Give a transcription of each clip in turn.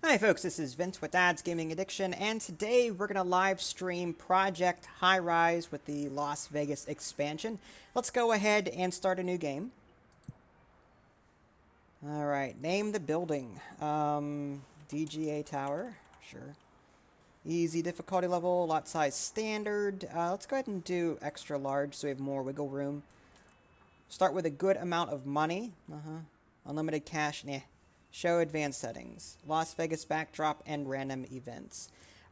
Hi folks, this is Vince with Dad's Gaming Addiction, and today we're going to live stream Project Highrise with the Las Vegas expansion. Let's go ahead and start a new game. Alright, name the building. DGA Tower, sure. Easy difficulty level, lot size standard. Let's go ahead and do extra large so we have more wiggle room. Start with a good amount of money. Unlimited cash, nah. Show advanced settings, Las Vegas backdrop, and random events.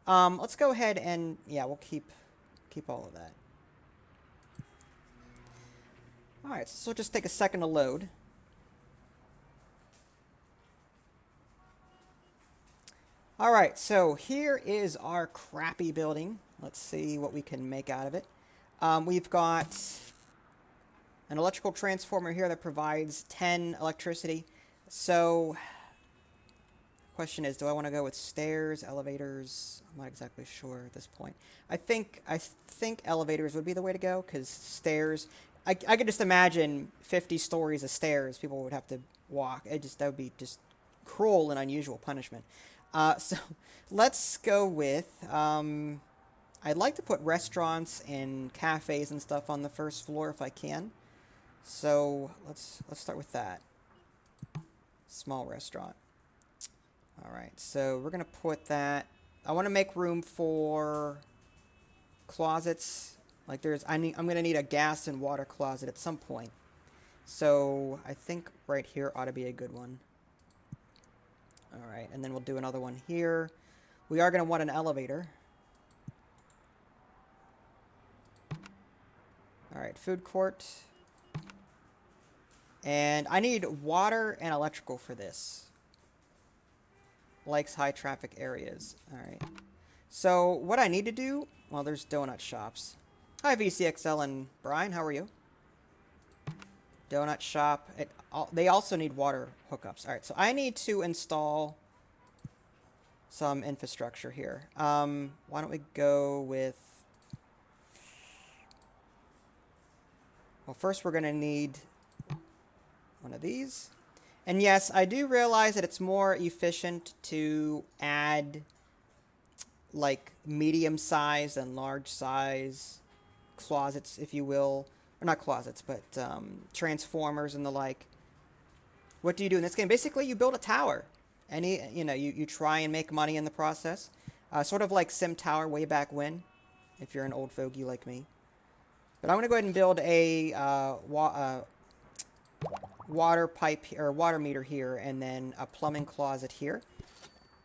Let's go ahead and, yeah, we'll keep all of that. Alright, so just take a second to load. Alright, so here is our crappy building. Let's see what we can make out of it. We've got an electrical transformer here that provides 10 electricity. So, question is, do I want to go with stairs, elevators? I'm not exactly sure at this point. I think elevators would be the way to go, because stairs, I could just imagine 50 stories of stairs people would have to walk. That would be just cruel and unusual punishment. So let's go with, I'd like to put restaurants and cafes and stuff on the first floor if I can. So let's start with that. Small restaurant. Alright, so we're going to put that. I want to make room for closets. Like I'm going to need a gas and water closet at some point. So I think right here ought to be a good one. Alright, and then we'll do another one here. We are going to want an elevator. Alright, food court. And I need water and electrical for this. Likes high traffic areas. Alright. So what I need to do, well, there's donut shops. Hi VCXL and Brian, how are you? Donut shop. They also need water hookups. Alright, so I need to install some infrastructure here. Why don't we go with... Well, first we're going to need one of these. And yes, I do realize that it's more efficient to add like medium size and large size closets, if you will. Or not closets, but transformers and the like. What do you do in this game? Basically, you build a tower. You try and make money in the process. Sort of like Sim Tower way back when, if you're an old fogey like me. But I'm going to go ahead and build a water pipe or water meter here, and then a plumbing closet here,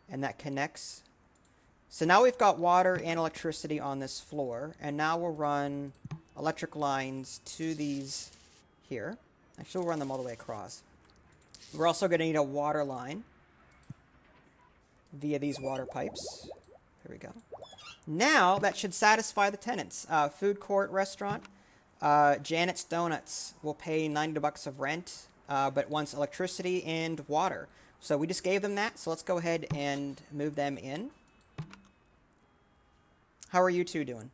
and that connects. So now we've got water and electricity on this floor, and now we'll run electric lines to these here. Actually, we'll run them all the way across. We're also going to need a water line via these water pipes. Here we go. Now that should satisfy the tenants. Food court, restaurant. Janet's Donuts will pay $90 of rent, but wants electricity and water. So we just gave them that, so let's go ahead and move them in. How are you two doing?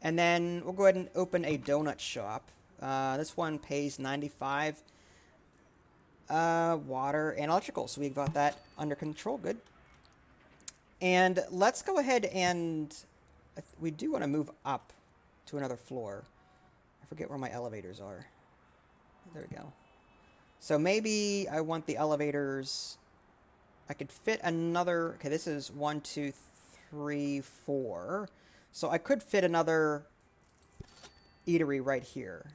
And then we'll go ahead and open a donut shop. This one pays $95. Water and electrical, so we've got that under control. Good. And let's go ahead and... we do want to move up to another floor. I forget where my elevators are. There we go. So maybe I want the elevators... I could fit another... Okay, this is 1, 2, 3, 4. So I could fit another eatery right here.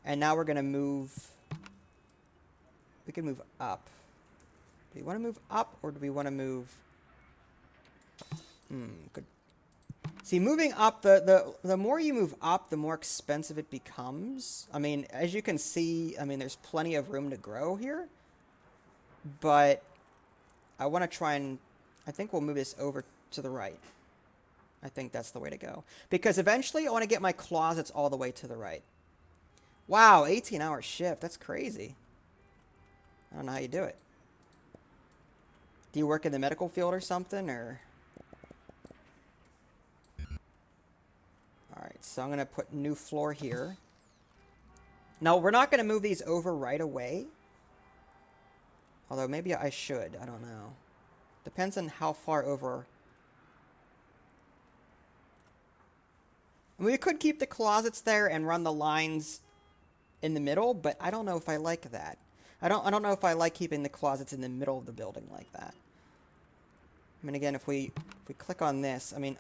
And now we're going to move... We can move up. Do we want to move up, or do we want to move... Good. See, moving up, the more you move up, the more expensive it becomes. I mean, as you can see, I mean, there's plenty of room to grow here. But I want to try and... I think we'll move this over to the right. I think that's the way to go. Because eventually I want to get my closets all the way to the right. Wow, 18-hour shift. That's crazy. I don't know how you do it. Do you work in the medical field or something, or... Alright, so I'm going to put new floor here. Now, we're not going to move these over right away. Although, maybe I should. I don't know. Depends on how far over. I mean, we could keep the closets there and run the lines in the middle, but I don't know if I like that. I don't know if I like keeping the closets in the middle of the building like that. I mean, again, if we click on this, I mean,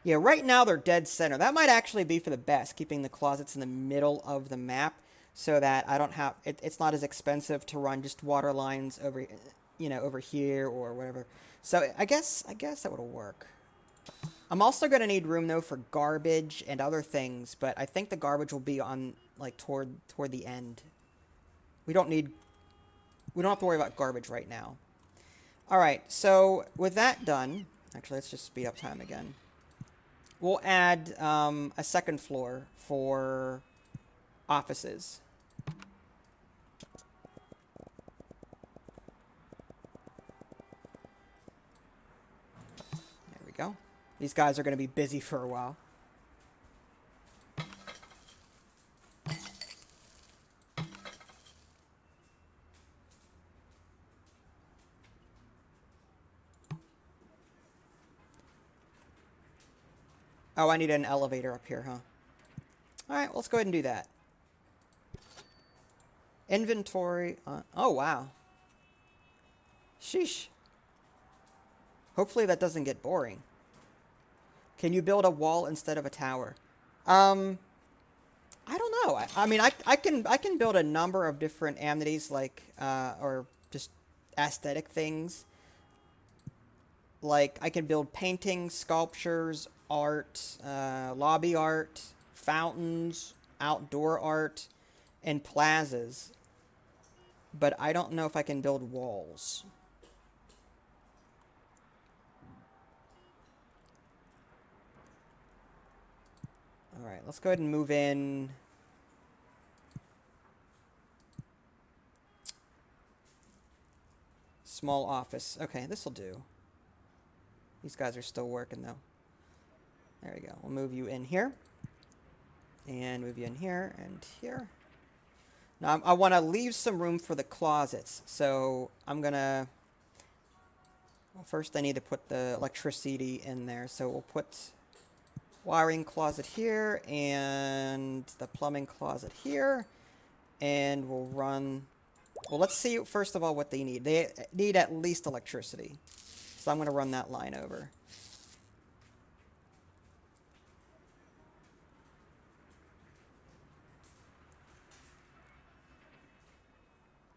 yeah, right now they're dead center. That might actually be for the best, keeping the closets in the middle of the map so that I don't have it's not as expensive to run just water lines over, over here or whatever. So I guess that would work. I'm also going to need room though for garbage and other things, but I think the garbage will be on like toward the end. We don't have to worry about garbage right now. All right, so with that done, actually let's just speed up time again. We'll add a second floor for offices. There we go. These guys are going to be busy for a while. Oh, I need an elevator up here, huh? Alright, let's go ahead and do that. Inventory. Oh, wow. Sheesh. Hopefully that doesn't get boring. Can you build a wall instead of a tower? I don't know. I mean, I can build a number of different amenities, like, or just aesthetic things. Like, I can build paintings, sculptures, art, lobby art, fountains, outdoor art, and plazas. But I don't know if I can build walls. Alright, let's go ahead and move in. Small office. Okay, this'll do. These guys are still working though. There we go. We'll move you in here. And move you in here and here. Now I want to leave some room for the closets. So I'm going to... Well, first I need to put the electricity in there. So we'll put wiring closet here and the plumbing closet here. And we'll run... Well, let's see first of all what they need. They need at least electricity. So I'm going to run that line over.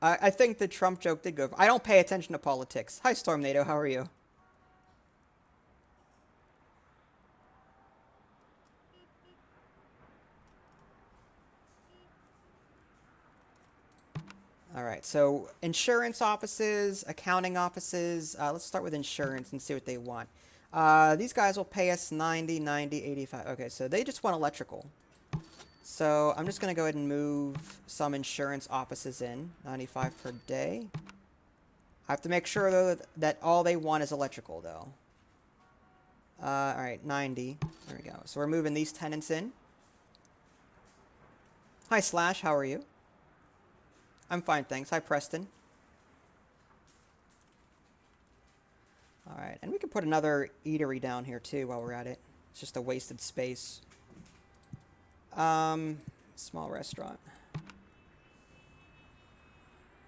I think the Trump joke did go. I don't pay attention to politics. Hi, Stormnado. How are you? All right. So insurance offices, accounting offices. Let's start with insurance and see what they want. These guys will pay us 90, 90, 85. Okay, so they just want electrical. So I'm just going to go ahead and move some insurance offices in. 95 per day. I have to make sure, though, that all they want is electrical, though. Alright, 90. There we go. So we're moving these tenants in. Hi, Slash. How are you? I'm fine, thanks. Hi, Preston. Alright, and we can put another eatery down here, too, while we're at it. It's just a wasted space. Small restaurant.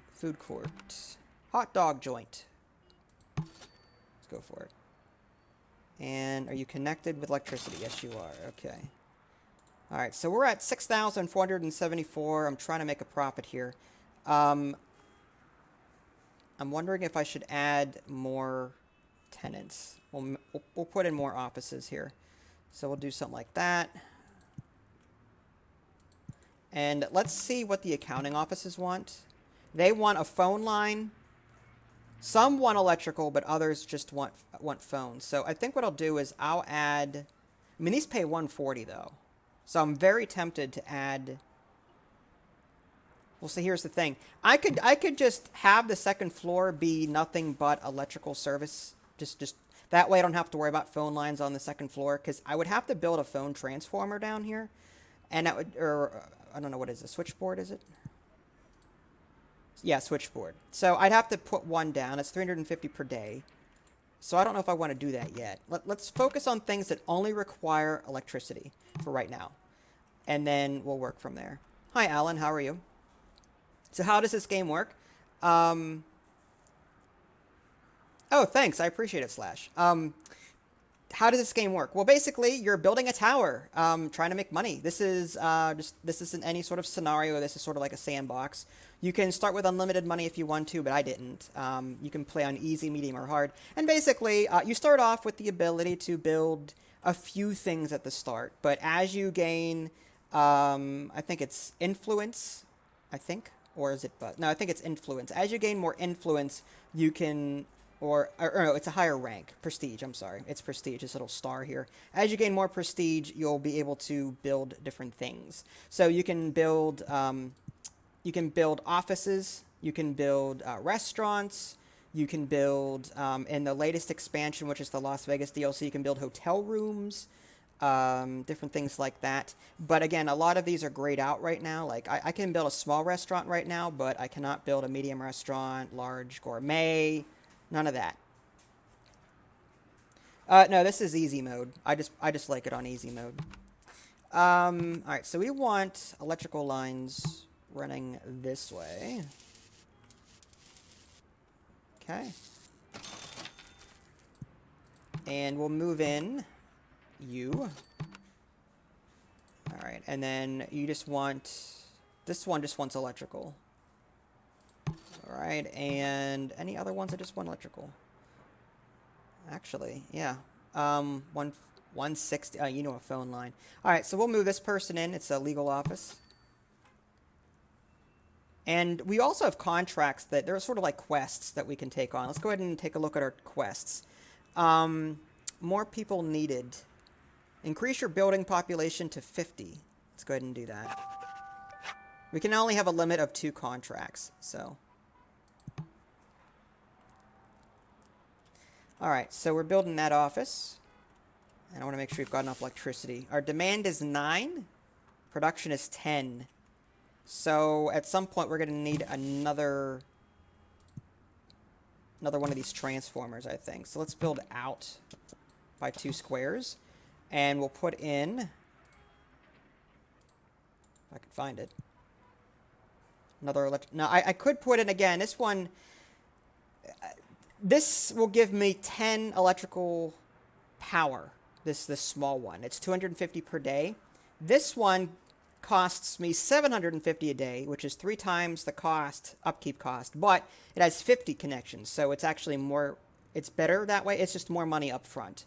Food court. Hot dog joint. Let's go for it. And are you connected with electricity? Yes, you are. Okay. Alright, so we're at 6,474. I'm trying to make a profit here. I'm wondering if I should add more tenants. We'll put in more offices here. So we'll do something like that. And let's see what the accounting offices want. They want a phone line. Some want electrical, but others just want phones. So I think what I'll do is I'll add... I mean, these pay 140 though. So I'm very tempted to add... Well, see, here's the thing. I could just have the second floor be nothing but electrical service. Just that way I don't have to worry about phone lines on the second floor. Because I would have to build a phone transformer down here. And that would... Or, I don't know, what is it? Switchboard, is it? Yeah, switchboard. So I'd have to put one down. It's 350 per day. So I don't know if I want to do that yet. Let's focus on things that only require electricity for right now. And then we'll work from there. Hi, Alan. How are you? So how does this game work? Um, oh, thanks. I appreciate it, Slash. How does this game work? Well, basically, you're building a tower, trying to make money. This is this isn't any sort of scenario. This is sort of like a sandbox. You can start with unlimited money if you want to, but I didn't. You can play on easy, medium, or hard. And basically, you start off with the ability to build a few things at the start. But as you gain, I think it's influence, I think, or is it? But no, I think it's influence. As you gain more influence, you can or no, it's a higher rank. Prestige, I'm sorry. It's prestige, this little star here. As you gain more prestige, you'll be able to build different things. So you can build offices, you can build restaurants, you can build, in the latest expansion, which is the Las Vegas DLC, you can build hotel rooms, different things like that. But again, a lot of these are grayed out right now. Like, I can build a small restaurant right now, but I cannot build a medium restaurant, large gourmet, none of that. No, this is easy mode. I just like it on easy mode. All right, so we want electrical lines running this way. Okay. And we'll move in you. All right, and then you just want, this one just wants electrical. All right, and any other ones that just want electrical? Actually, yeah. 160, you know, a phone line. All right, so we'll move this person in. It's a legal office. And we also have contracts that, they're sort of like quests that we can take on. Let's go ahead and take a look at our quests. More people needed. Increase your building population to 50. Let's go ahead and do that. We can only have a limit of 2 contracts, so. All right, so we're building that office. And I want to make sure we've got enough electricity. Our demand is 9. Production is 10. So at some point we're going to need another one of these transformers, I think. So let's build out by 2 squares. And we'll put in, if I can find it, another now I could put in, again, this one, this will give me 10 electrical power, this small one. It's 250 per day. This one costs me 750 a day, which is 3 times the upkeep cost, but it has 50 connections, so it's actually more, it's better that way. It's just more money up front.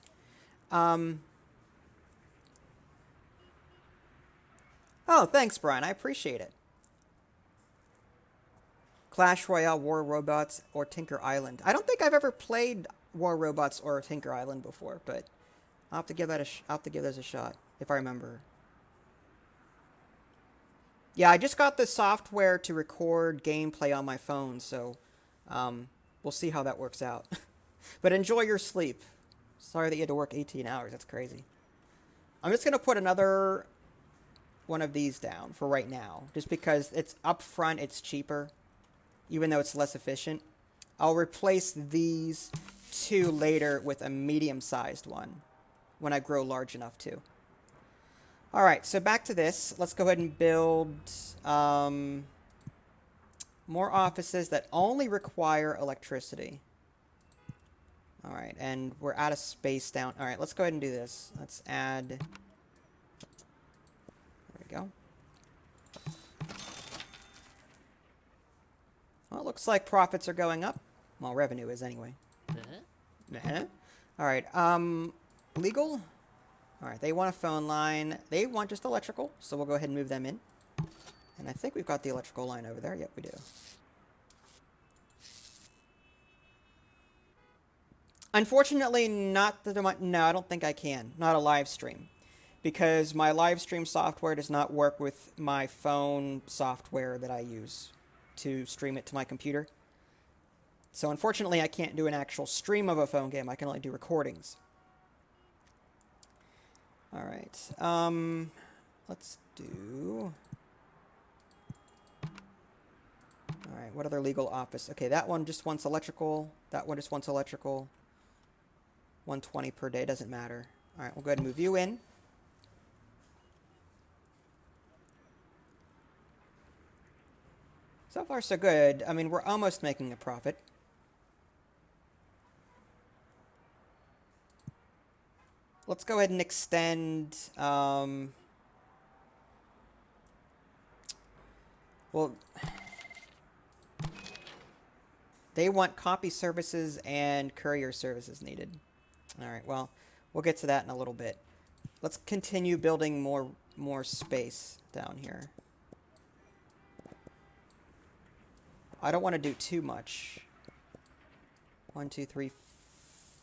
Oh, thanks, Brian. I appreciate it. Clash Royale, War Robots, or Tinker Island. I don't think I've ever played War Robots or Tinker Island before, but I'll have to give that I'll have to give those a shot if I remember. Yeah, I just got the software to record gameplay on my phone, so we'll see how that works out. But enjoy your sleep. Sorry that you had to work 18 hours. That's crazy. I'm just going to put another one of these down for right now, just because it's up front, it's cheaper, even though it's less efficient. I'll replace these 2 later with a medium-sized one when I grow large enough to. All right, so back to this. Let's go ahead and build more offices that only require electricity. All right, and we're out of space down. All right, let's go ahead and do this. Let's add, there we go. Well, it looks like profits are going up. Well, revenue is anyway. All right, legal. All right, they want a phone line. They want just electrical, so we'll go ahead and move them in. And I think we've got the electrical line over there. Yep, we do. Unfortunately, not the, no, I don't think I can. Not a live stream. Because my live stream software does not work with my phone software that I use to stream it to my computer. So unfortunately, I can't do an actual stream of a phone game. I can only do recordings. All right. Let's do. All right. What other legal office? Okay, that one just wants electrical. That one just wants electrical. 120 per day, doesn't matter. All right, we'll go ahead and move you in. So far, so good. I mean, we're almost making a profit. Let's go ahead and extend... well, they want copy services and courier services needed. All right, well, we'll get to that in a little bit. Let's continue building more space down here. I don't want to do too much. 1, 2, 3,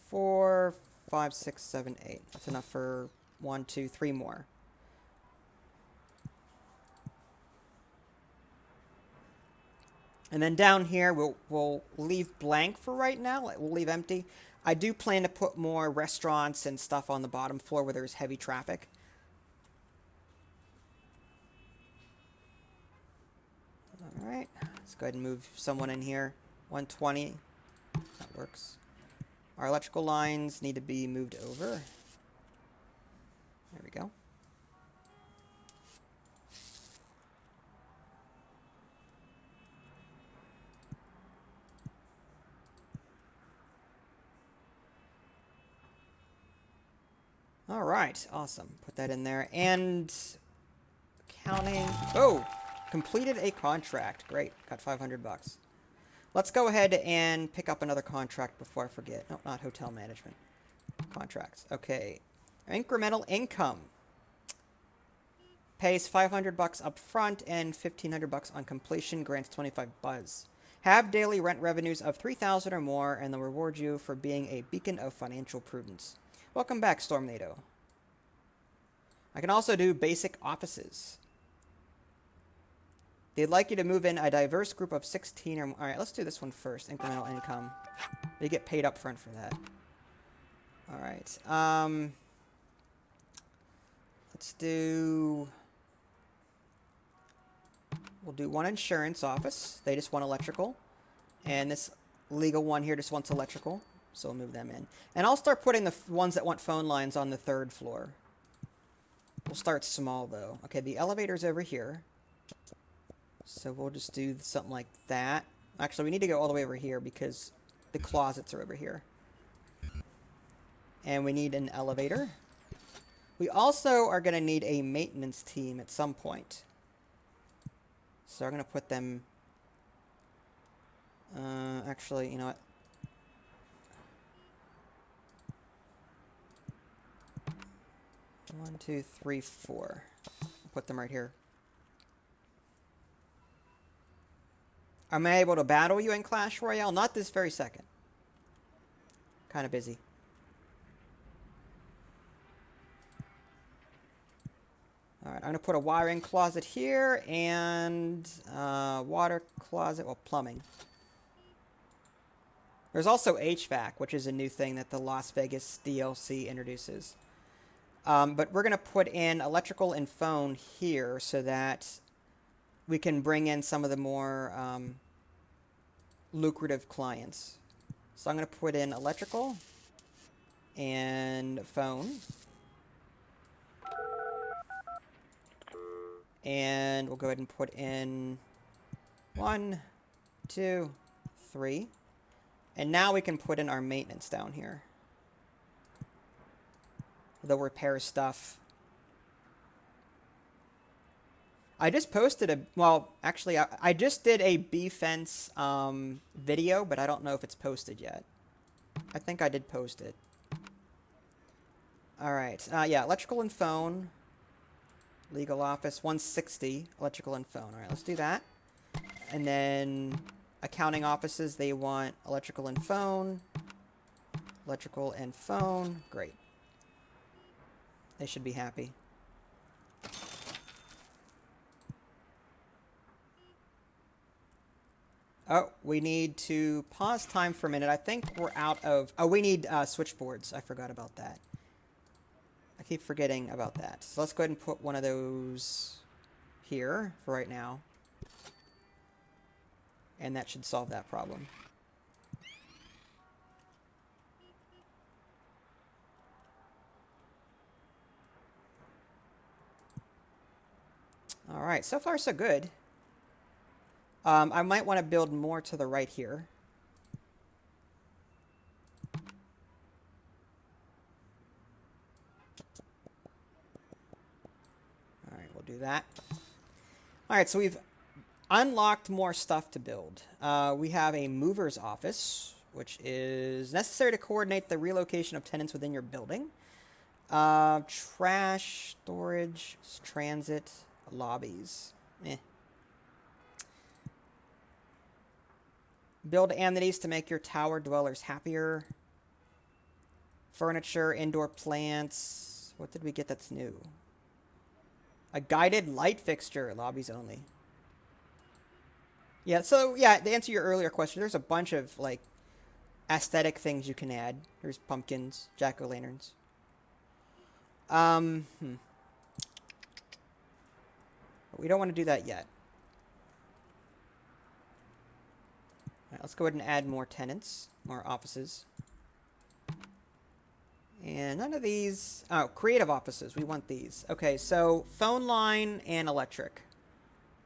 4, 5, 6, 7, 8. That's enough for 1, 2, 3 more. And then down here, we'll leave blank for right now. We'll leave empty. I do plan to put more restaurants and stuff on the bottom floor where there's heavy traffic. All right, let's go ahead and move someone in here. 120, that works. Our electrical lines need to be moved over. There we go. All right, awesome. Put that in there. And counting. Oh, completed a contract. Great, got 500 bucks. Let's go ahead and pick up another contract before I forget. No, not hotel management. Contracts. Okay. Incremental income. Pays 500 bucks up front and 1,500 bucks on completion. Grants 25 buzz. Have daily rent revenues of 3,000 or more, and they'll reward you for being a beacon of financial prudence. Welcome back, Stormnado. I can also do basic offices. They'd like you to move in a diverse group of 16 or more. All right, let's do this one first. Incremental income. They get paid up front for that. All right. Let's do... We'll do one insurance office. They just want electrical. And this legal one here just wants electrical. So we'll move them in. And I'll start putting the ones that want phone lines on the 3rd floor. We'll start small, though. Okay, the elevator's over here. So we'll just do something like that. Actually, we need to go all the way over here because the closets are over here. And we need an elevator. We also are going to need a maintenance team at some point. So I'm going to put them... actually, you know what? One, two, three, four. Put them right here. Am I able to battle you in Clash Royale? Not this very second. Kind of busy. Alright, I'm going to put a wiring closet here and water closet, well, plumbing. There's also HVAC, which is a new thing that the Las Vegas DLC introduces. But we're going to put in electrical and phone here so that we can bring in some of the more lucrative clients. So I'm going to put in electrical and phone. And we'll go ahead and put in 1, 2, 3. And now we can put in our maintenance down here. The repair stuff. I just posted a... Well, actually, I just did a B-Fence video, but I don't know if it's posted yet. I think I did post it. Alright. Yeah, electrical and phone. Legal office, 160. Electrical and phone. Alright, let's do that. And then accounting offices, they want electrical and phone. Electrical and phone. Great. They should be happy. Oh, we need to pause time for a minute. I think we're out of... Oh, we need switchboards. I forgot about that. I keep forgetting about that. So let's go ahead and put one of those here for right now. And that should solve that problem. All right, so far so good. I might want to build more to the right here. All right, we'll do that. All right, so we've unlocked more stuff to build. We have a mover's office, which is necessary to coordinate the relocation of tenants within your building. Trash, storage, transit, lobbies. Build amenities to make your tower dwellers happier. Furniture, indoor plants. What did we get that's new? A guided light fixture, lobbies only. Yeah, so yeah, to answer your earlier question, there's a bunch of like aesthetic things you can add. There's pumpkins, jack-o'-lanterns. But we don't want to do that yet. All right, let's go ahead and add more tenants, more offices. And none of these... Oh, creative offices. We want these. Okay, so phone line and electric.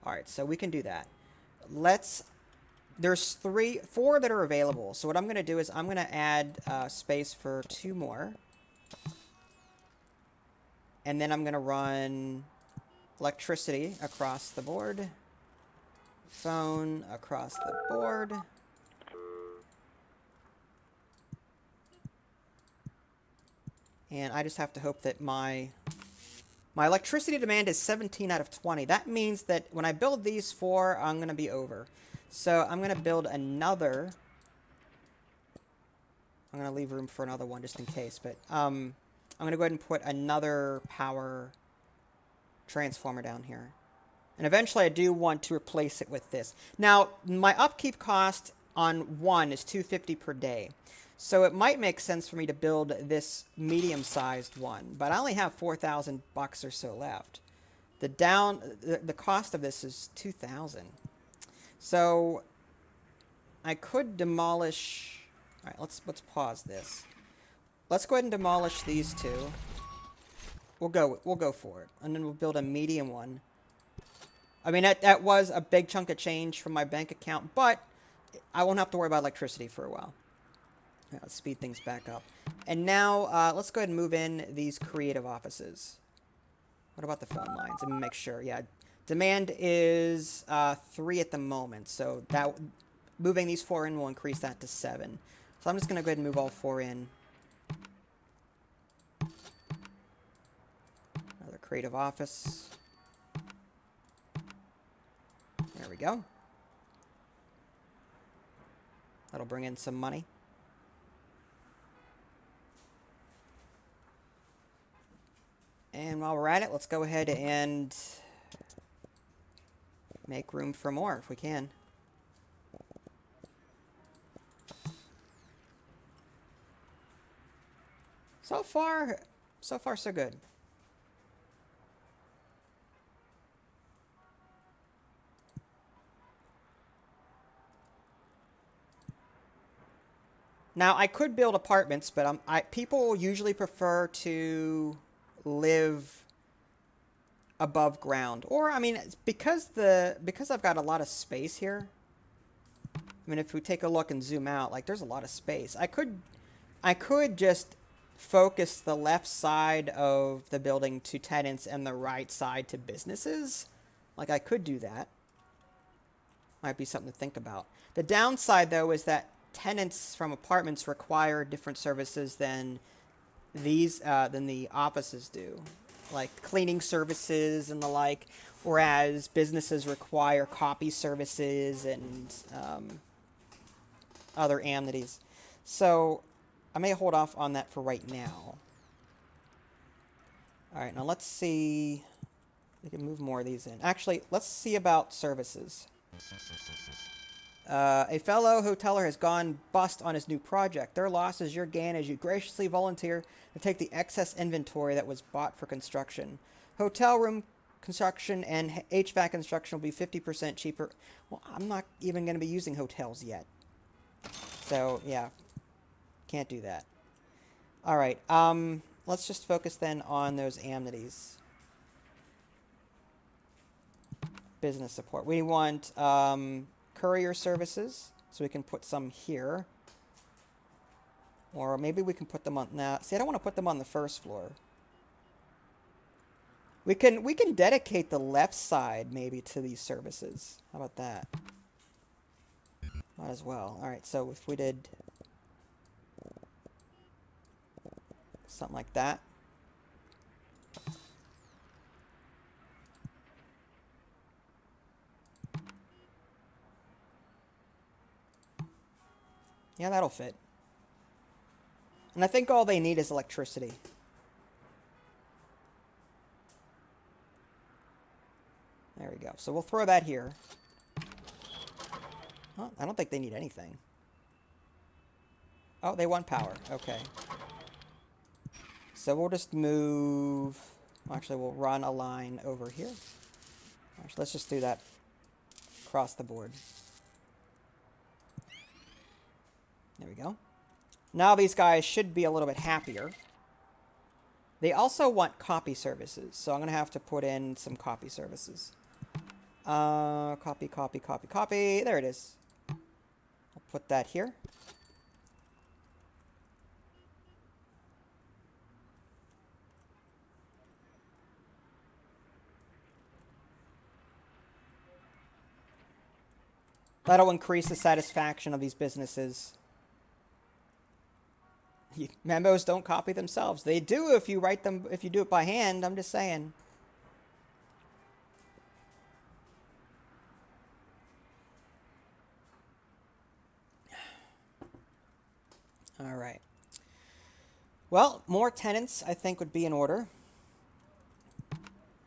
All right, so we can do that. There's 4 that are available. So what I'm going to do is I'm going to add space for 2 more. And then I'm going to run electricity across the board. Phone across the board. And I just have to hope that my electricity demand is 17 out of 20. That means that when I build these 4, I'm going to be over. So I'm going to build another. I'm going to leave room for another one just in case. But I'm going to go ahead and put another power transformer down here. And eventually I do want to replace it with this. Now, my upkeep cost on one is $250 per day. So it might make sense for me to build this medium-sized one, but I only have $4,000 or so left. The cost of this is $2,000. So I could demolish. All right, let's pause this. Let's go ahead and demolish these 2. We'll go for it, and then we'll build a medium one. I mean that was a big chunk of change from my bank account, but I won't have to worry about electricity for a while. Yeah, let's speed things back up. And now, let's go ahead and move in these creative offices. What about the phone lines? Let me make sure. Yeah, demand is 3 at the moment. So that moving these 4 in will increase that to 7. So I'm just going to go ahead and move all 4 in. Another creative office. There we go. That'll bring in some money. And while we're at it, let's go ahead and make room for more if we can. So far so good. Now, I could build apartments, but people usually prefer to live above ground. Or, I mean, because I've got a lot of space here. I mean, if we take a look and zoom out, like, there's a lot of space. I could just focus the left side of the building to tenants and the right side to businesses. Like, I could do that. Might be something to think about. The downside, though, is that tenants from apartments require different services than the offices do, like cleaning services and the like, whereas businesses require copy services and other amenities. So I may hold off on that for right now. All right, now let's see. We can move more of these in. Actually, let's see about services. A fellow hoteler has gone bust on his new project. Their loss is your gain as you graciously volunteer to take the excess inventory that was bought for construction. Hotel room construction and HVAC construction will be 50% cheaper. Well, I'm not even going to be using hotels yet. So, yeah. Can't do that. All right. Let's just focus then on those amenities. business support. We want courier services, so we can put some here. Or maybe we can put them on... Now, see, I don't want to put them on the first floor. We can dedicate the left side, maybe, to these services. How about that? Might as well. Alright, so if we did... something like that. Yeah, that'll fit. And I think all they need is electricity. There we go. So we'll throw that here. Oh, I don't think they need anything. Oh, they want power. Okay. So we'll just move... Actually, we'll run a line over here. Actually, let's just do that across the board. There we go. Now these guys should be a little bit happier. They also want copy services, so I'm going to have to put in some copy services. Copy. There it is. I'll put that here. That'll increase the satisfaction of these businesses. Memos don't copy themselves. They do if you write them, if you do it by hand. I'm just saying. All right. Well, more tenants, I think, would be in order.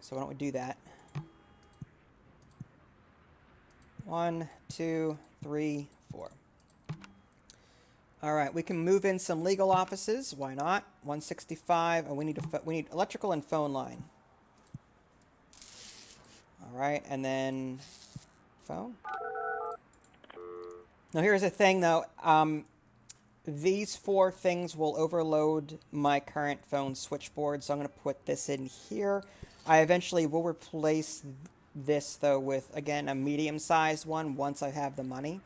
So why don't we do that? 1, 2, 3, 4. All right, we can move in some legal offices. Why not? 165. Oh, we need electrical and phone line. All right, and then phone. Now here's the thing, though. These 4 things will overload my current phone switchboard, so I'm going to put this in here. I eventually will replace this, though, with, again, a medium-sized one once I have the money.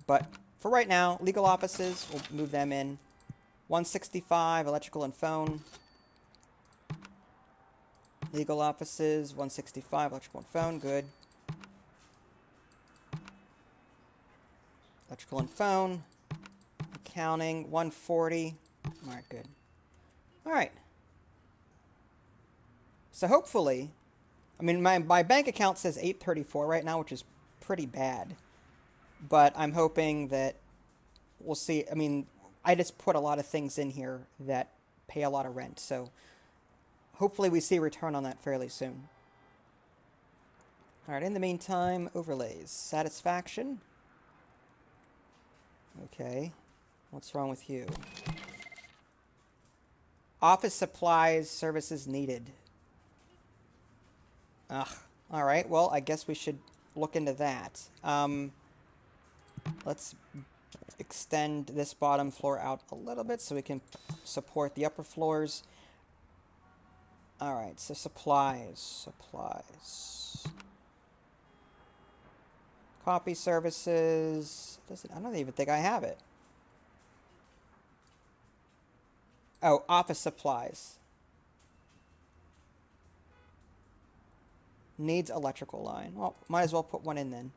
But for right now, legal offices, we'll move them in. 165, electrical and phone. Legal offices, 165, electrical and phone, good. Electrical and phone. Accounting, 140. All right, good. All right. So hopefully, I mean, my bank account says 834 right now, which is pretty bad. But I'm hoping that we'll see. I mean, I just put a lot of things in here that pay a lot of rent. So hopefully we see a return on that fairly soon. All right, in the meantime, overlays. Satisfaction. Okay. What's wrong with you? Office supplies, services needed. Ugh. All right, well, I guess we should look into that. Let's extend this bottom floor out a little bit so we can support the upper floors. All right, so supplies. Copy services. I don't even think I have it. Oh, office supplies. Needs electrical line. Well, might as well put one in then.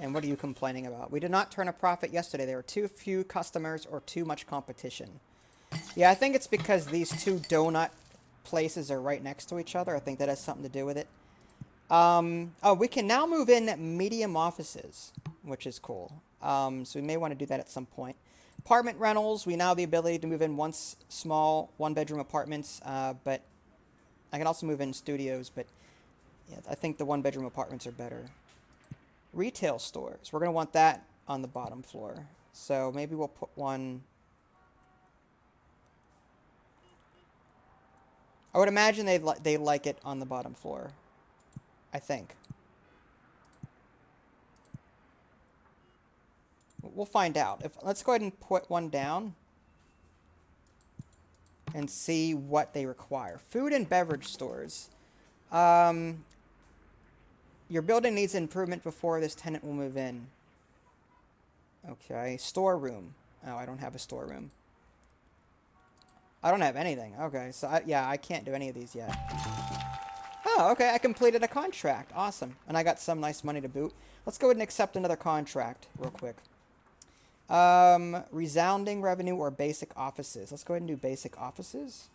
And what are you complaining about? We did not turn a profit yesterday. There were too few customers or too much competition. Yeah, I think it's because these 2 donut places are right next to each other. I think that has something to do with it. Oh, we can now move in medium offices, which is cool. So we may want to do that at some point. Apartment rentals, we now have the ability to move in small 1-bedroom apartments, but I can also move in studios, but yeah, I think the 1-bedroom apartments are better. Retail stores, we're going to want that on the bottom floor. So maybe we'll put one... I would imagine they like it on the bottom floor. I think. We'll find out. Let's go ahead and put one down. and see what they require. Food and beverage stores. Your building needs improvement before this tenant will move in. Okay, storeroom. Oh, I don't have a storeroom. I don't have anything. Okay, so yeah, I can't do any of these yet. Oh, okay, I completed a contract. Awesome. And I got some nice money to boot. Let's go ahead and accept another contract real quick. Resounding revenue or basic offices. Let's go ahead and do basic offices.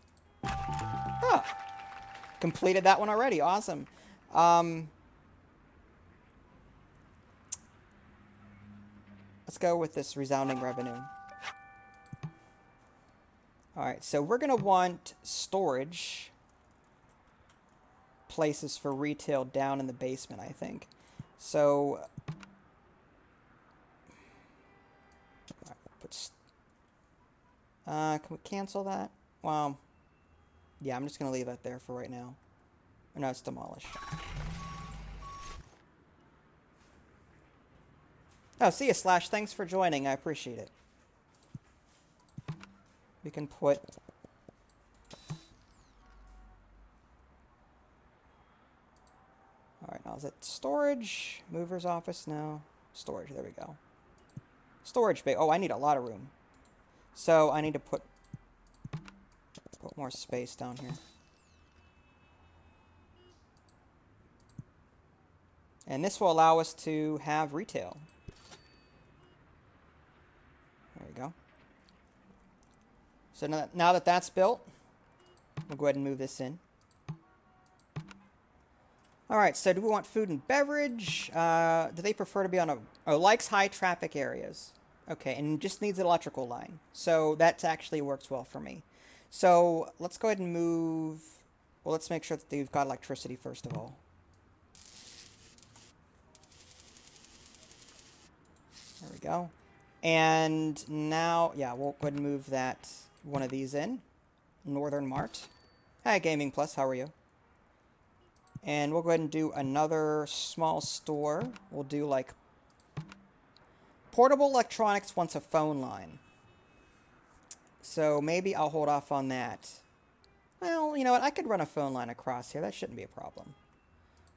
Oh, completed that one already. Awesome. Let's go with this resounding revenue. Alright, so we're going to want storage places for retail down in the basement, I think. So, can we cancel that? Well, yeah, I'm just going to leave that there for right now. No, it's demolished. Oh, see you, Slash. Thanks for joining. I appreciate it. We can put... Alright, now is it storage? Mover's office? No. Storage, there we go. Storage bay. Oh, I need a lot of room. So I need to put more space down here. And this will allow us to have retail. There we go. So now that that's built, we'll go ahead and move this in. Alright, so do we want food and beverage? Do they prefer to be on a... Oh, likes high traffic areas. Okay, and just needs an electrical line. So that actually works well for me. So let's go ahead and move... Well, let's make sure that they've got electricity first of all. There we go. And now, yeah, we'll go ahead and move that one of these in. Northern Mart. Hi, Gaming Plus, how are you? And we'll go ahead and do another small store. We'll do like portable electronics wants a phone line. So maybe I'll hold off on that. Well, you know what? I could run a phone line across here. That shouldn't be a problem.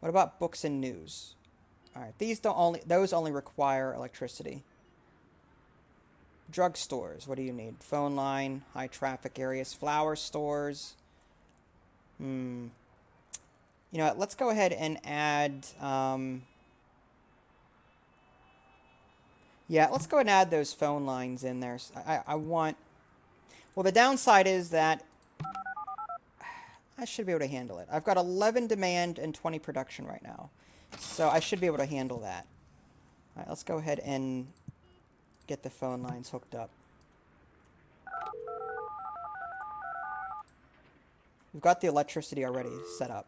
What about books and news? All right, those only require electricity. Drugstores. What do you need? Phone line, high traffic areas, flower stores. You know what? Let's go ahead and add. Yeah, let's go ahead and add those phone lines in there. I want... Well, the downside is that I should be able to handle it. I've got 11 demand and 20 production right now. So I should be able to handle that. All right, let's go ahead and get the phone lines hooked up. We've got the electricity already set up.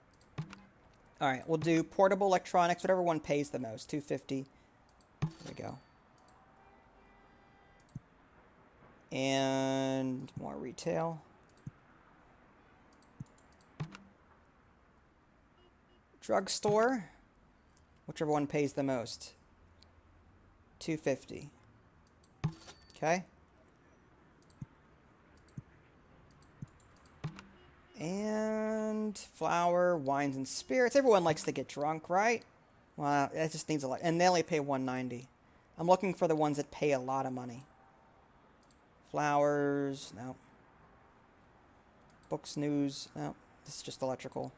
All right, we'll do portable electronics, whatever one pays the most, $250. There we go. And more retail. Drugstore, whichever one pays the most, $250. Okay. And flour, wines, and spirits. Everyone likes to get drunk, right? Well, that just needs a lot. And they only pay $190. I'm looking for the ones that pay a lot of money. Flowers, no. Books, news, no. This is just electrical.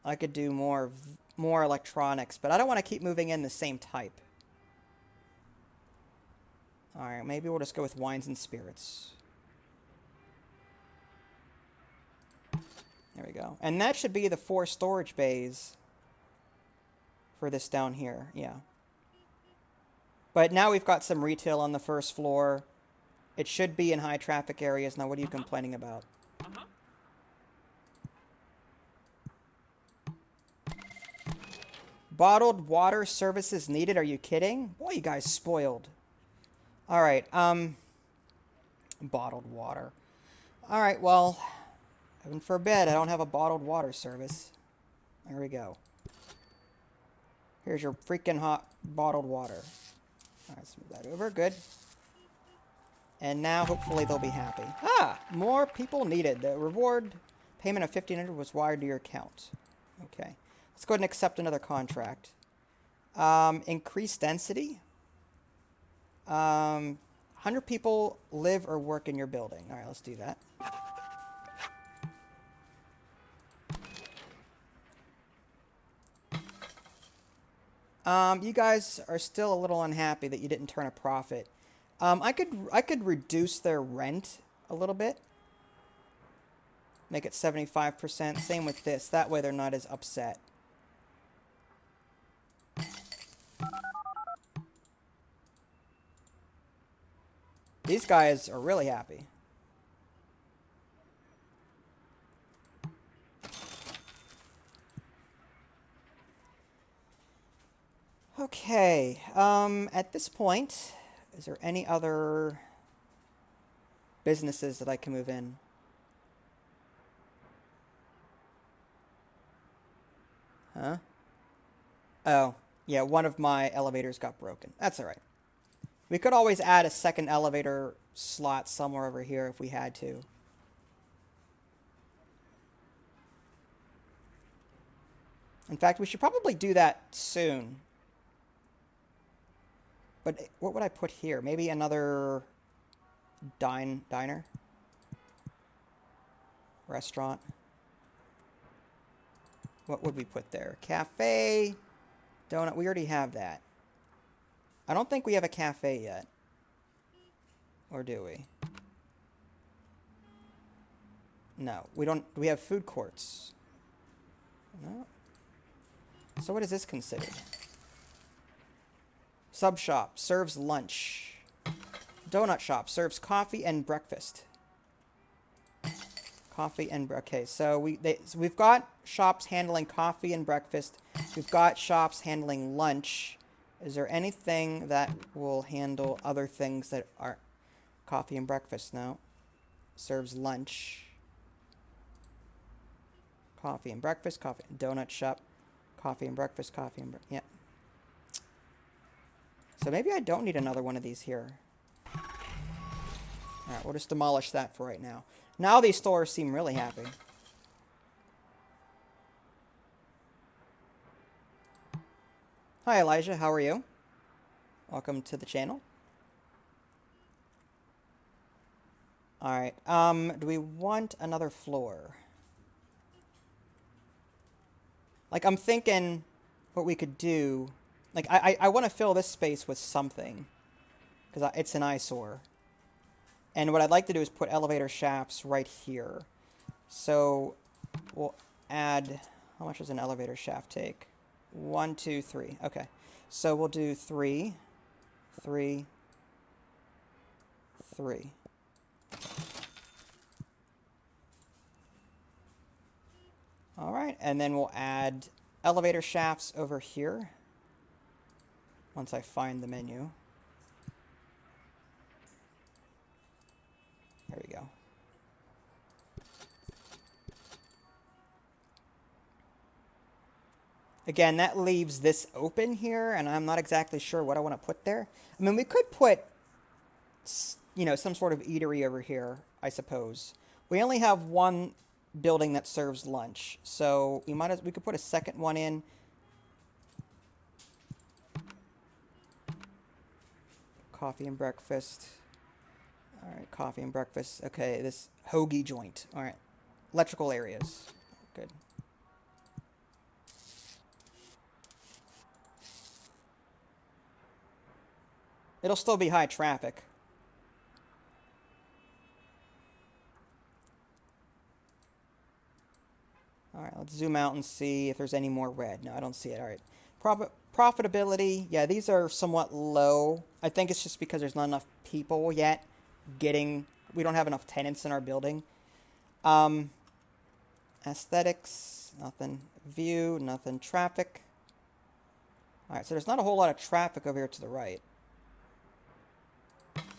I could do more electronics, but I don't want to keep moving in the same type. Alright, maybe we'll just go with wines and spirits. There we go. And that should be the 4 storage bays for this down here. Yeah. But now we've got some retail on the first floor. It should be in high traffic areas. Now, what are you complaining about? Bottled water services needed. Are you kidding? Boy, you guys spoiled. All right. Bottled water. All right, well... Heaven forbid I don't have a bottled water service. There we go. Here's your freaking hot bottled water. Alright, let's move that over. Good. And now, hopefully, they'll be happy. Ah! More people needed. The reward payment of 1,500 was wired to your account. Okay. Let's go ahead and accept another contract. Increase density. 100 people live or work in your building. All right, let's do that. You guys are still a little unhappy that you didn't turn a profit. I could reduce their rent a little bit. Make it 75%. Same with this. That way they're not as upset. These guys are really happy. Okay. At this point, is there any other businesses that I can move in? Huh? Oh, yeah, one of my elevators got broken. That's all right. We could always add a second elevator slot somewhere over here if we had to. In fact, we should probably do that soon. But what would I put here? Maybe another diner? Restaurant? What would we put there? Cafe? Donut? We already have that. I don't think we have a cafe yet. Or do we? No, we don't. We have food courts. No. So what is this considered? Sub shop serves lunch. Donut shop serves coffee and breakfast. Coffee and okay, so we've got shops handling coffee and breakfast. We've got shops handling lunch. Is there anything that will handle other things that are coffee and breakfast? No. Serves lunch. Coffee and breakfast, coffee, donut shop, coffee and breakfast, coffee and yeah. So maybe I don't need another one of these here. Alright, we'll just demolish that for right now. Now these stores seem really happy. Hi Elijah, how are you? Welcome to the channel. Alright, do we want another floor? Like, I'm thinking what we could do. Like, I want to fill this space with something. Because it's an eyesore. And what I'd like to do is put elevator shafts right here. So, we'll add... How much does an elevator shaft take? 1, 2, 3. Okay. So, we'll do 3, 3, 3. Alright, and then we'll add elevator shafts over here. Once I find the menu. There we go. Again, that leaves this open here, and I'm not exactly sure what I want to put there. I mean, we could put, you know, some sort of eatery over here, I suppose. We only have one building that serves lunch, so we could put a second one in. Coffee and breakfast. All right, coffee and breakfast. Okay, this hoagie joint. All right, electrical areas. Good. It'll still be high traffic. All right, let's zoom out and see if there's any more red. No, I don't see it. All right. Profitability. Yeah, these are somewhat low. I think it's just because there's not enough people yet we don't have enough tenants in our building. Aesthetics, nothing. View, nothing. Traffic. All right, so there's not a whole lot of traffic over here to the right.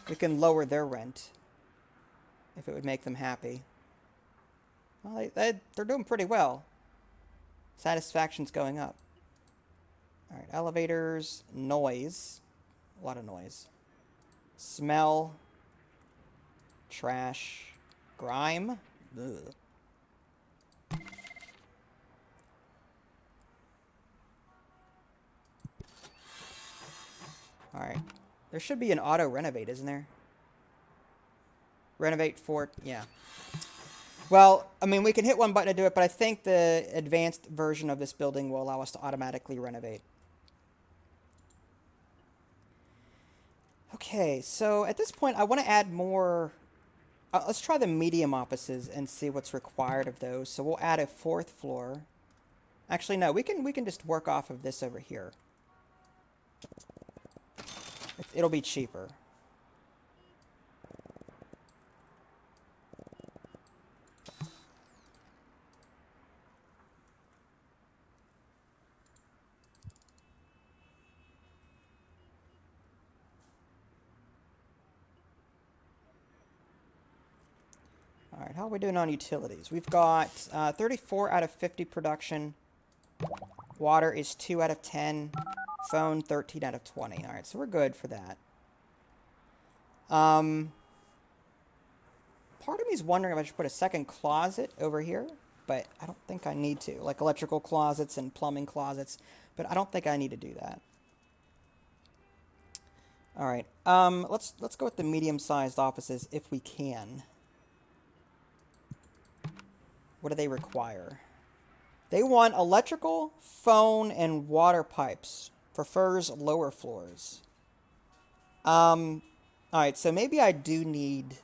We can lower their rent if it would make them happy. Well, they're doing pretty well. Satisfaction's going up. All right, elevators, noise. A lot of noise. Smell. trash, grime. Ugh. Alright. There should be an auto renovate, isn't there? Renovate fort, yeah. Well, I mean, we can hit one button to do it, but I think the advanced version of this building will allow us to automatically renovate. Okay, so at this point, I want to add more. Let's try the medium offices and see what's required of those. So we'll add a 4th floor. Actually, no, we can just work off of this over here. It'll be cheaper. All right, how are we doing on utilities? We've got 34 out of 50 production. Water is 2 out of 10. Phone, 13 out of 20. All right, so we're good for that. Part of me is wondering if I should put a second closet over here, but I don't think I need to. Like electrical closets and plumbing closets, but I don't think I need to do that. All right, let's go with the medium-sized offices if we can. What do they require? They want electrical, phone, and water pipes. Prefers lower floors. Alright, so maybe I do need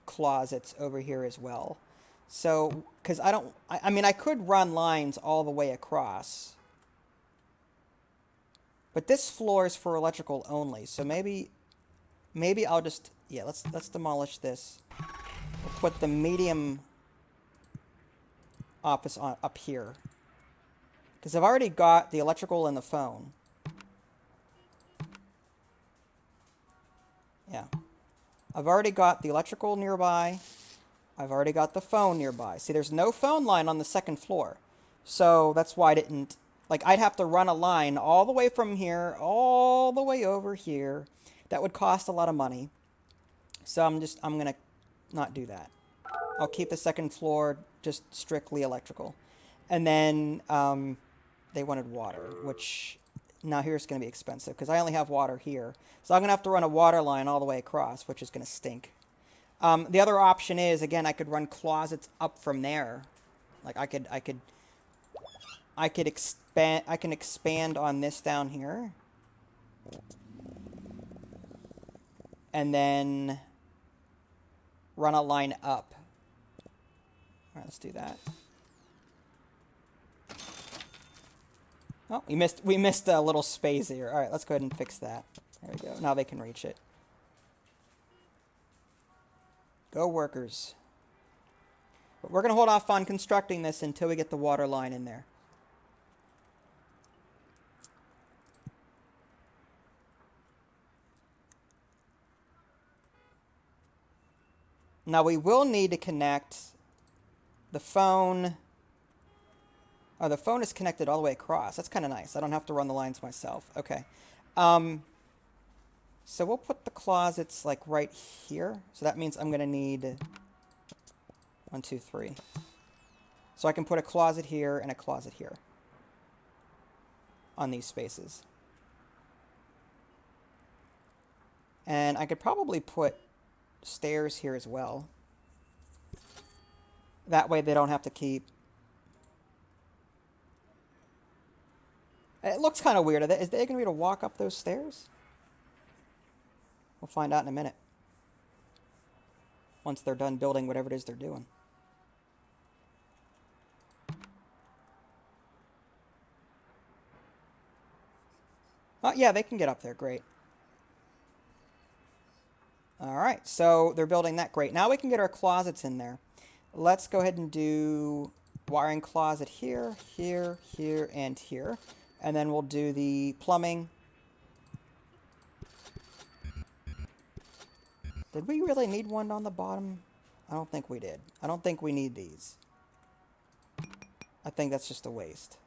closets over here as well. So, because I mean, I could run lines all the way across. But this floor is for electrical only, so maybe I'll just, yeah, let's demolish this. We'll put the medium office up here. Because I've already got the electrical and the phone. Yeah. I've already got the electrical nearby. I've already got the phone nearby. See, there's no phone line on the 2nd floor. So that's why I didn't... Like, I'd have to run a line all the way from here, all the way over here. That would cost a lot of money. So I'm going to not do that. I'll keep the 2nd floor just strictly electrical. And then they wanted water, which now here's going to be expensive because I only have water here. So I'm going to have to run a water line all the way across, which is going to stink. The other option is, again, I could run closets up from there. Like I can expand on this down here. And then run a line up. All right, let's do that. Oh, we missed a little space here. All right, let's go ahead and fix that. There we go. Now they can reach it. Go workers. But we're going to hold off on constructing this until we get the water line in there. Now we will need to connect the phone. Oh, the phone is connected all the way across. That's kind of nice. I don't have to run the lines myself. Okay. So we'll put the closets like right here. So that means I'm going to need 1, 2, 3. So I can put a closet here and a closet here on these spaces. And I could probably put stairs here as well. That way they don't have to keep... It looks kind of weird. Is they going to be able to walk up those stairs? We'll find out in a minute. Once they're done building whatever it is they're doing. Oh, yeah, they can get up there. Great. All right, so they're building that. Great. Now we can get our closets in there. Let's go ahead and do wiring closet here, here, here, and here. And then we'll do the plumbing. Did we really need one on the bottom? I don't think we did. I don't think we need these. I think that's just a waste.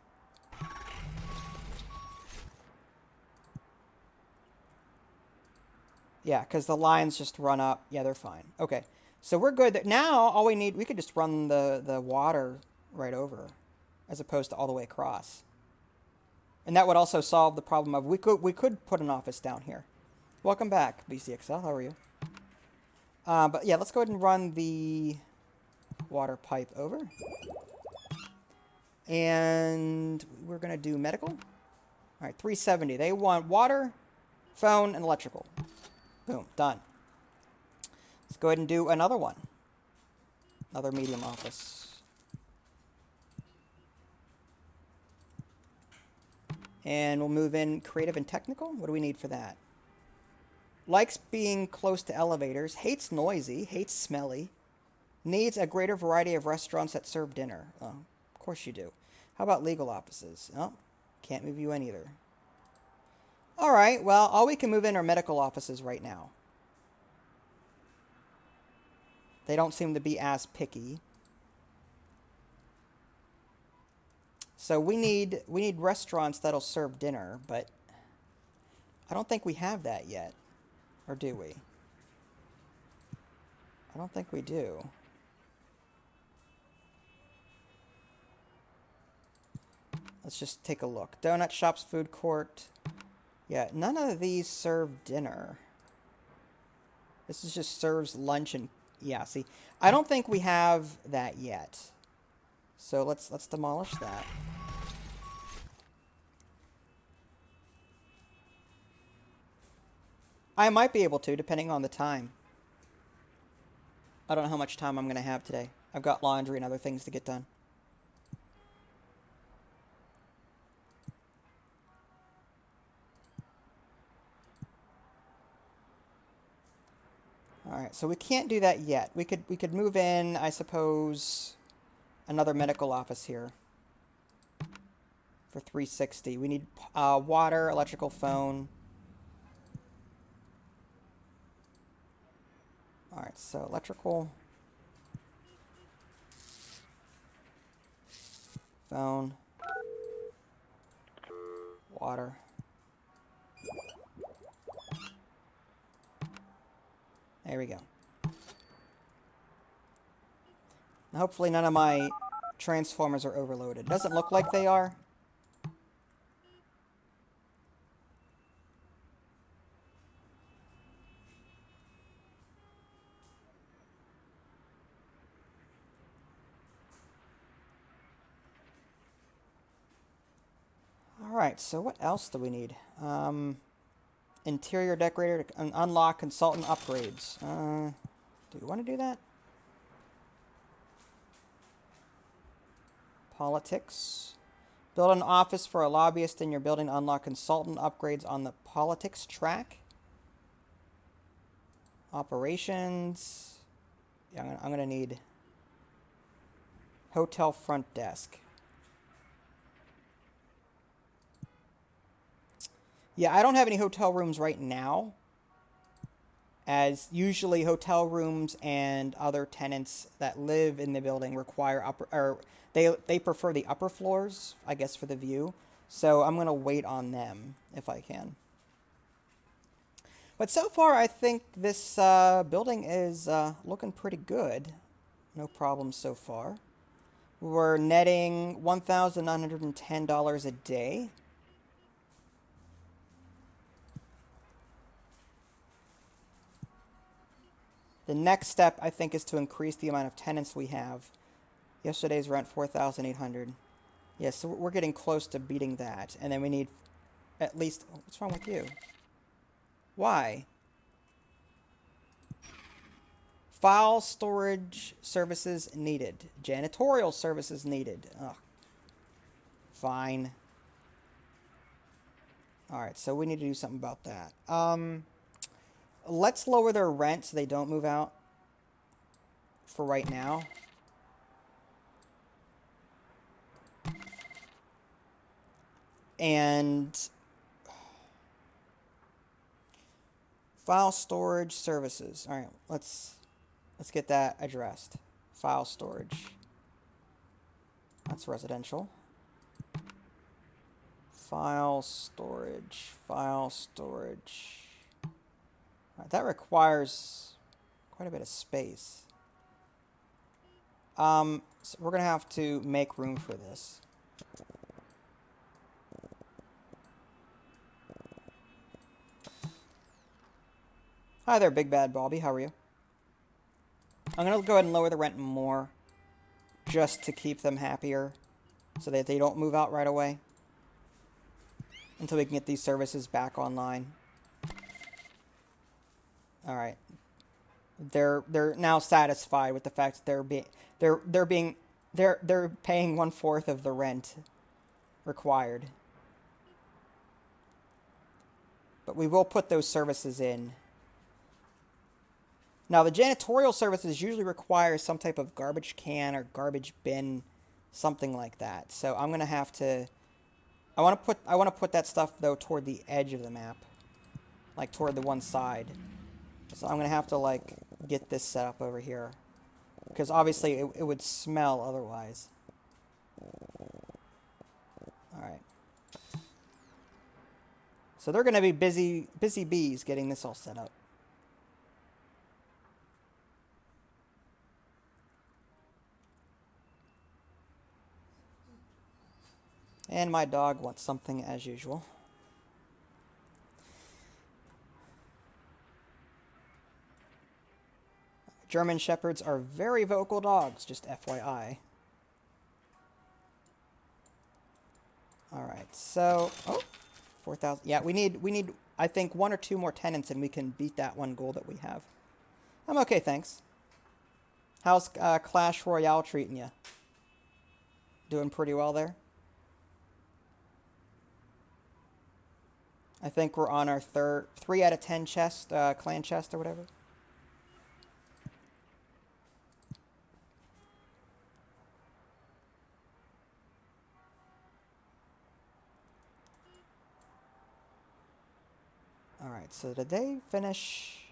Yeah, because the lines just run up. Yeah, they're fine. Okay, so we're good. Now all we need, we could just run the water right over, as opposed to all the way across. And that would also solve the problem of we could put an office down here. Welcome back, BCXL. How are you? But yeah, let's go ahead and run the water pipe over. And we're going to do medical. All right, 370. They want water, phone, and electrical. Boom, done. Let's go ahead and do another one. Another medium office. And we'll move in creative and technical. What do we need for that? Likes being close to elevators. Hates noisy. Hates smelly. Needs a greater variety of restaurants that serve dinner. Oh, of course you do. How about legal offices? Oh, can't move you in either. All right, well, all we can move in are medical offices right now. They don't seem to be as picky. So we need restaurants that'll serve dinner, but I don't think we have that yet. Or do we? I don't think we do. Let's just take a look. Donut shops, food court. Yeah, none of these serve dinner. This is just serves lunch and... Yeah, see, I don't think we have that yet. So let's demolish that. I might be able to, depending on the time. I don't know how much time I'm going to have today. I've got laundry and other things to get done. Alright, so we can't do that yet. We could move in, I suppose, another medical office here. For 360. We need water, electrical, phone. Alright, so electrical, phone, water. There we go. Now hopefully none of my transformers are overloaded. Doesn't look like they are. Alright, so what else do we need? Interior decorator to unlock consultant upgrades. Do we want to do that? Politics. Build an office for a lobbyist in your building to unlock consultant upgrades on the politics track. Operations. Yeah, I'm gonna need hotel front desk. Yeah, I don't have any hotel rooms right now, as usually hotel rooms and other tenants that live in the building require they prefer the upper floors, I guess, for the view. So I'm gonna wait on them if I can. But so far, I think this building is looking pretty good. No problems so far. We're netting $1,910 a day. The next step, I think, is to increase the amount of tenants we have. Yesterday's rent, 4,800. Yeah, so we're getting close to beating that. And then we need at least... What's wrong with you? Why? File storage services needed. Janitorial services needed. Ugh. Fine. Alright, so we need to do something about that. Let's lower their rent so they don't move out for right now. And file storage services. All right, let's get that addressed. File storage. That's residential. File storage. File storage. Right, that requires quite a bit of space. So we're going to have to make room for this. Hi there, Big Bad Bobby. How are you? I'm going to go ahead and lower the rent more just to keep them happier so that they don't move out right away until we can get these services back online. All right. They're now satisfied with the fact that they're paying 1/4 of the rent required. But we will put those services in. Now, the janitorial services usually require some type of garbage can or garbage bin, something like that. So I'm gonna have to. I want to put that stuff though toward the edge of the map, like toward the one side. So I'm gonna have to like get this set up over here, because obviously it would smell otherwise. All right. So they're gonna be busy bees getting this all set up. And my dog wants something as usual. German Shepherds are very vocal dogs, just FYI. Alright, so... Oh, 4,000. Yeah, we need, I think, 1 or 2 more tenants and we can beat that one goal that we have. I'm okay, thanks. How's Clash Royale treating you? Doing pretty well there? I think we're on our 3 out of 10 chest, clan chest or whatever. Alright, so did they finish?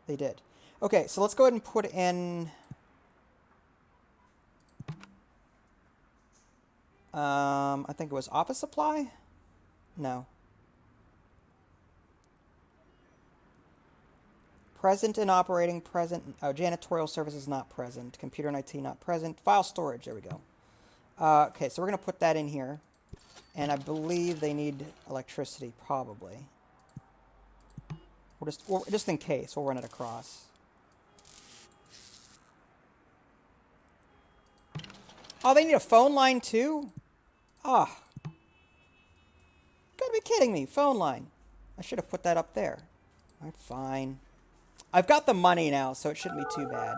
They did. Okay, so let's go ahead and put in... I think it was office supply? No. Present and operating, present. Oh, janitorial services not present. Computer and IT not present. File storage, there we go. Okay, so we're going to put that in here. And I believe they need electricity, probably. Or just in case, we'll run it across. Oh, they need a phone line too? Ah. Oh. Gotta be kidding me. Phone line. I should have put that up there. Alright, fine. I've got the money now, so it shouldn't be too bad.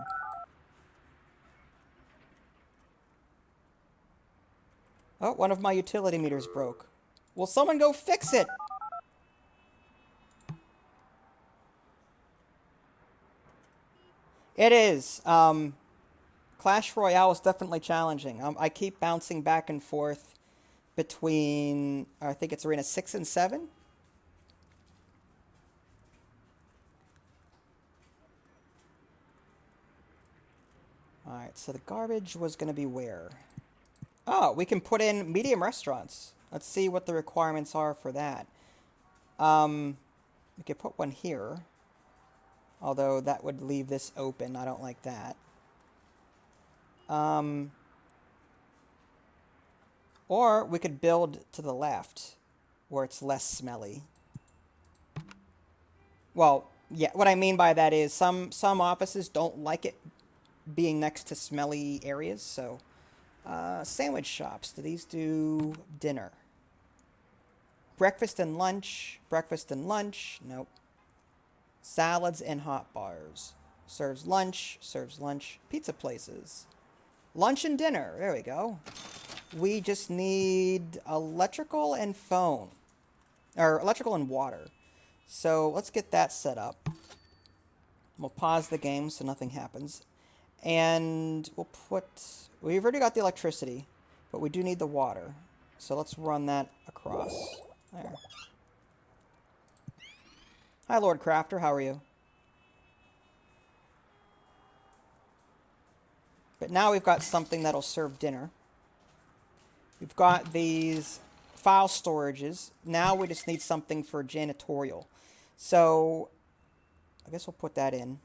Oh, one of my utility meters broke. Will someone go fix it? It is. Clash Royale is definitely challenging. I keep bouncing back and forth between, I think it's Arena 6 and 7. Alright, so the garbage was going to be where? Oh, we can put in medium restaurants. Let's see what the requirements are for that. We could put one here. Although that would leave this open. I don't like that. Or we could build to the left, where it's less smelly. Well, yeah, what I mean by that is some offices don't like it being next to smelly areas, so... sandwich shops. Do these do dinner? Breakfast and lunch. Breakfast and lunch. Nope. Salads and hot bars. Serves lunch. Serves lunch. Pizza places. Lunch and dinner. There we go. We just need electrical and phone. Or electrical and water. So let's get that set up. We'll pause the game so nothing happens. And we'll put... We've already got the electricity, but we do need the water. So let's run that across. There. Hi, Lord Crafter. How are you? But now we've got something that'll serve dinner. We've got these file storages. Now we just need something for janitorial. So I guess we'll put that in.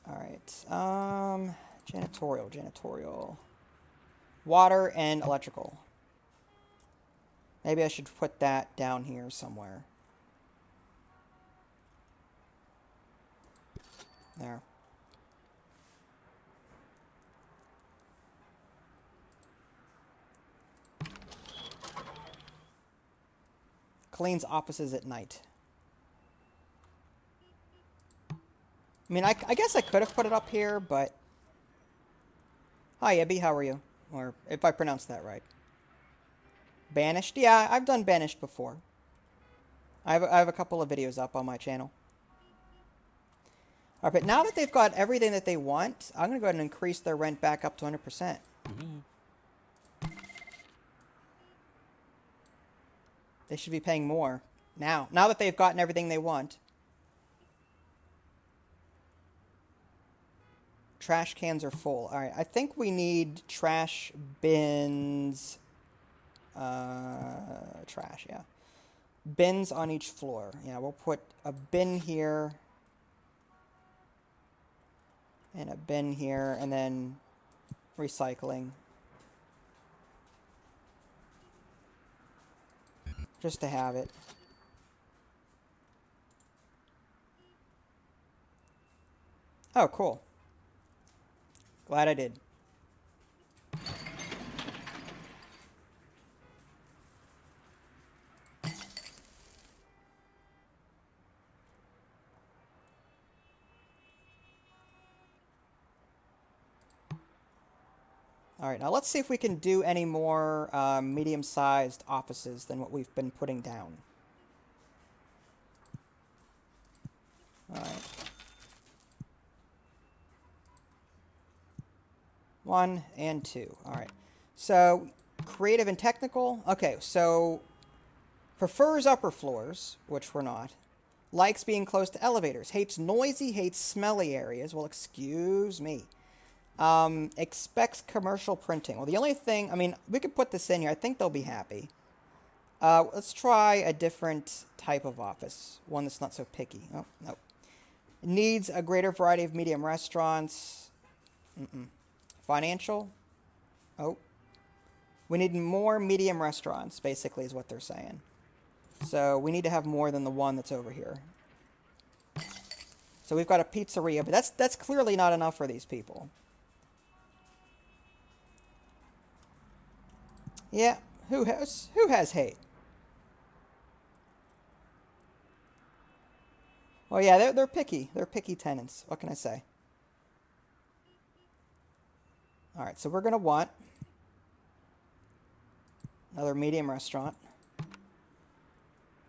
All right. Janitorial. Water and electrical. Maybe I should put that down here somewhere. There. Cleans offices at night. I mean, I guess I could have put it up here, but... Hi, Ebby, how are you? Or, if I pronounced that right. Banished? Yeah, I've done Banished before. I have a couple of videos up on my channel. Alright, but now that they've got everything that they want, I'm going to go ahead and increase their rent back up to 100%. Mm-hmm. They should be paying more now. Now that they've gotten everything they want. Trash cans are full. Alright, I think we need trash bins. Trash, yeah. Bins on each floor. Yeah, we'll put a bin here. And a bin here, and then recycling. Just to have it. Oh, cool. Glad I did. Alright, now let's see if we can do any more medium-sized offices than what we've been putting down. Alright. 1 and 2. Alright. So, creative and technical. Okay, so prefers upper floors, which we're not. Likes being close to elevators. Hates noisy, hates smelly areas. Well, excuse me. Expects commercial printing. Well, the only thing, I mean, we could put this in here. I think they'll be happy. Let's try a different type of office. One that's not so picky. Oh, no. Needs a greater variety of medium restaurants. Financial. Oh. We need more medium restaurants, basically, is what they're saying. So we need to have more than the one that's over here. So we've got a pizzeria, but that's clearly not enough for these people. Yeah, who has hate? Well, yeah, they're picky. They're picky tenants. What can I say? All right, so we're gonna want another medium restaurant,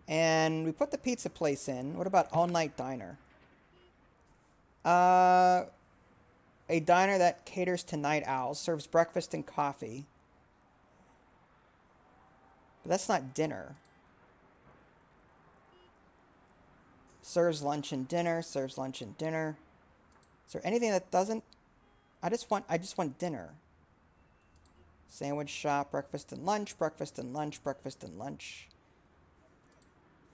and we put the pizza place in. What about all-night diner? A diner that caters to night owls, serves breakfast and coffee. But that's not dinner. Serves lunch and dinner, serves lunch and dinner. Is there anything that doesn't? I just want dinner. Sandwich shop, breakfast and lunch, breakfast and lunch, breakfast and lunch.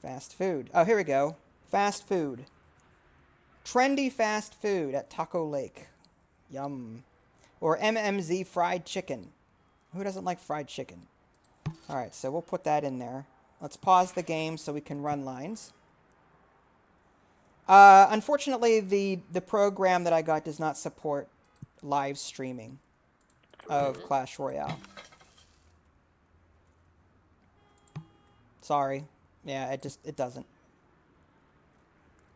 Fast food. Oh, here we go. Fast food. Trendy fast food at Taco Lake. Yum. Or MMZ fried chicken. Who doesn't like fried chicken? Alright, so we'll put that in there. Let's pause the game so we can run lines. Unfortunately, the program that I got does not support live streaming of Clash Royale. Sorry. Yeah, it doesn't.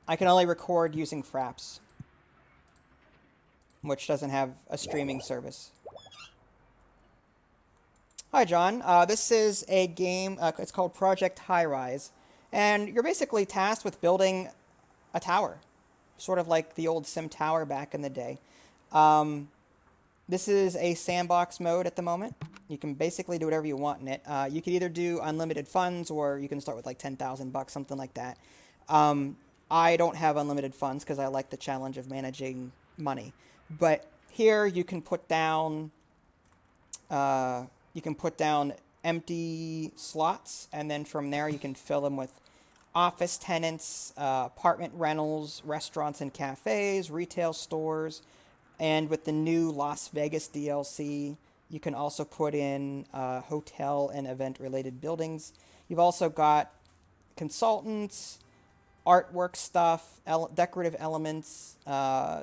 I can only record using Fraps, which doesn't have a streaming service. Hi, John. This is a game, it's called Project Highrise, and you're basically tasked with building a tower, sort of like the old Sim Tower back in the day. This is a sandbox mode at the moment. You can basically do whatever you want in it. You can either do unlimited funds, or you can start with like 10,000 bucks, something like that. I don't have unlimited funds because I like the challenge of managing money. But here you can put down empty slots, and then from there you can fill them with office tenants, apartment rentals, restaurants and cafes, retail stores, and with the new Las Vegas DLC, you can also put in hotel and event-related buildings. You've also got consultants, artwork stuff, decorative elements,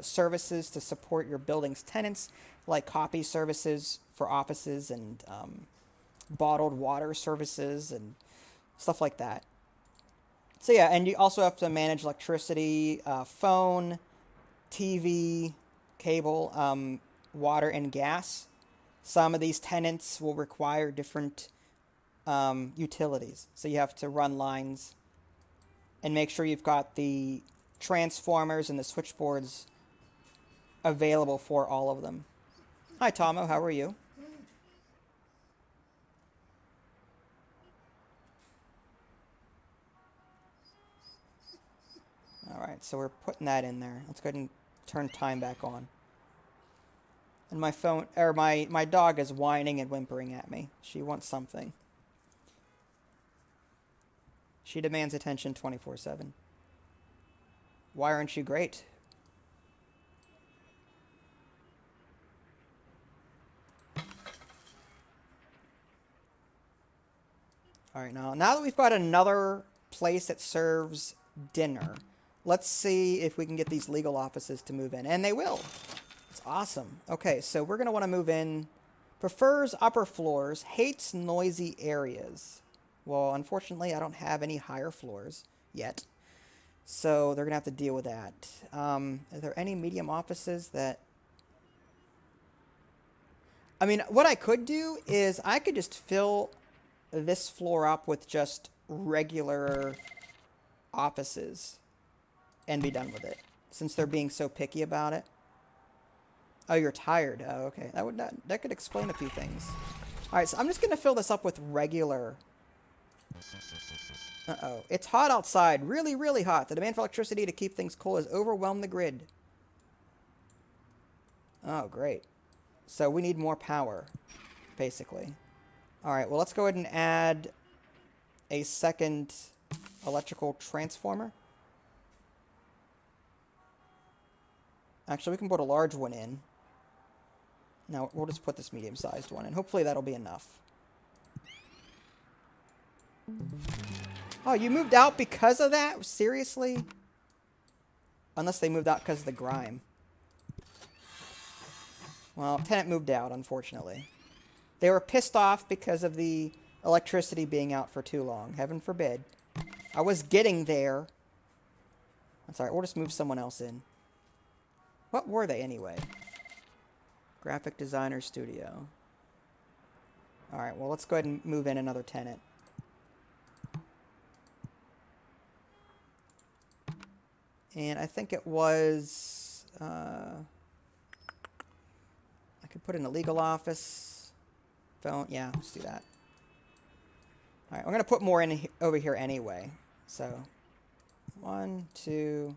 services to support your building's tenants, like copy services for offices and bottled water services and stuff like that. So yeah, and you also have to manage electricity, phone, TV, cable, water, and gas. Some of these tenants will require different utilities. So you have to run lines and make sure you've got the transformers and the switchboards available for all of them. Hi, Tomo. How are you? All right, so we're putting that in there. Let's go ahead and turn time back on. And my phone, or my dog is whining and whimpering at me. She wants something. She demands attention 24/7. Why aren't you great? All right, now that we've got another place that serves dinner, let's see if we can get these legal offices to move in. And they will. It's awesome. Okay, so we're going to want to move in. Prefers upper floors, hates noisy areas. Well, unfortunately, I don't have any higher floors yet. So they're going to have to deal with that. Are there any medium offices that... I mean, what I could do is I could just fill this floor up with just regular offices and be done with it, since they're being so picky about it. Oh, you're tired. Oh, okay. That could explain a few things. All right, so I'm just going to fill this up with regular... Uh-oh. It's hot outside. Really, really hot. The demand for electricity to keep things cool has overwhelmed the grid. Oh, great. So we need more power, basically. All right, well, let's go ahead and add a second electrical transformer. Actually, we can put a large one in. Now, we'll just put this medium-sized one in. Hopefully that'll be enough. Oh, you moved out because of that? Seriously? Unless they moved out because of the grime. Well, tenant moved out, unfortunately. They were pissed off because of the electricity being out for too long. Heaven forbid. I was getting there. That's alright, we'll just move someone else in. What were they anyway? Graphic designer studio. Alright, well, let's go ahead and move in another tenant. And I think it was... I could put in a legal office. Phone. Yeah, let's do that. Alright, I'm going to put more in over here anyway. So, 1, 2,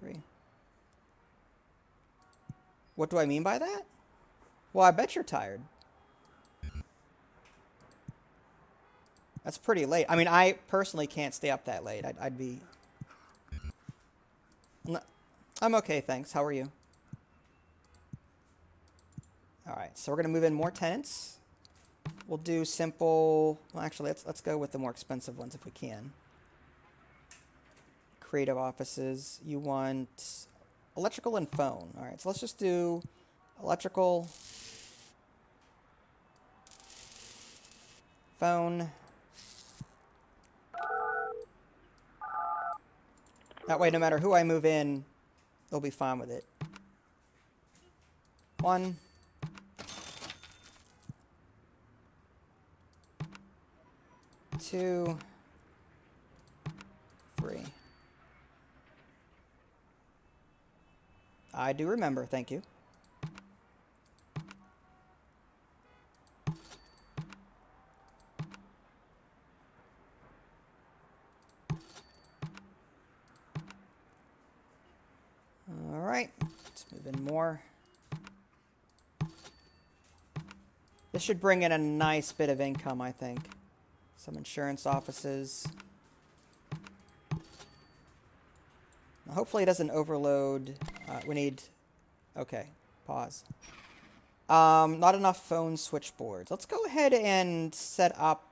3. What do I mean by that? Well, I bet you're tired. That's pretty late. I mean, I personally can't stay up that late. I'd be... I'm okay, thanks. How are you? Alright, so we're going to move in more tenants. We'll do simple... Well, actually, let's go with the more expensive ones if we can. Creative offices. You want electrical and phone. Alright, so let's just do electrical, phone. That way, no matter who I move in, they'll be fine with it. 1. 2, 3. I do remember, thank you. Alright, let's move in more. This should bring in a nice bit of income, I think. Some insurance offices. Hopefully it doesn't overload. We need... Okay, pause. Not enough phone switchboards. Let's go ahead and set up...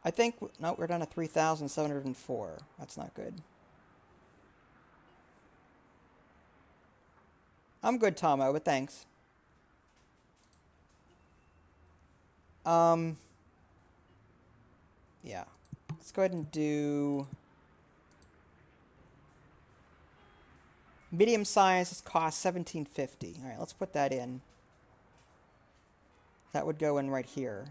I think... No, we're down to 3,704. That's not good. I'm good, Tomo, but thanks. Yeah. Let's go ahead and do... Medium size costs $17.50. All right, let's put that in. That would go in right here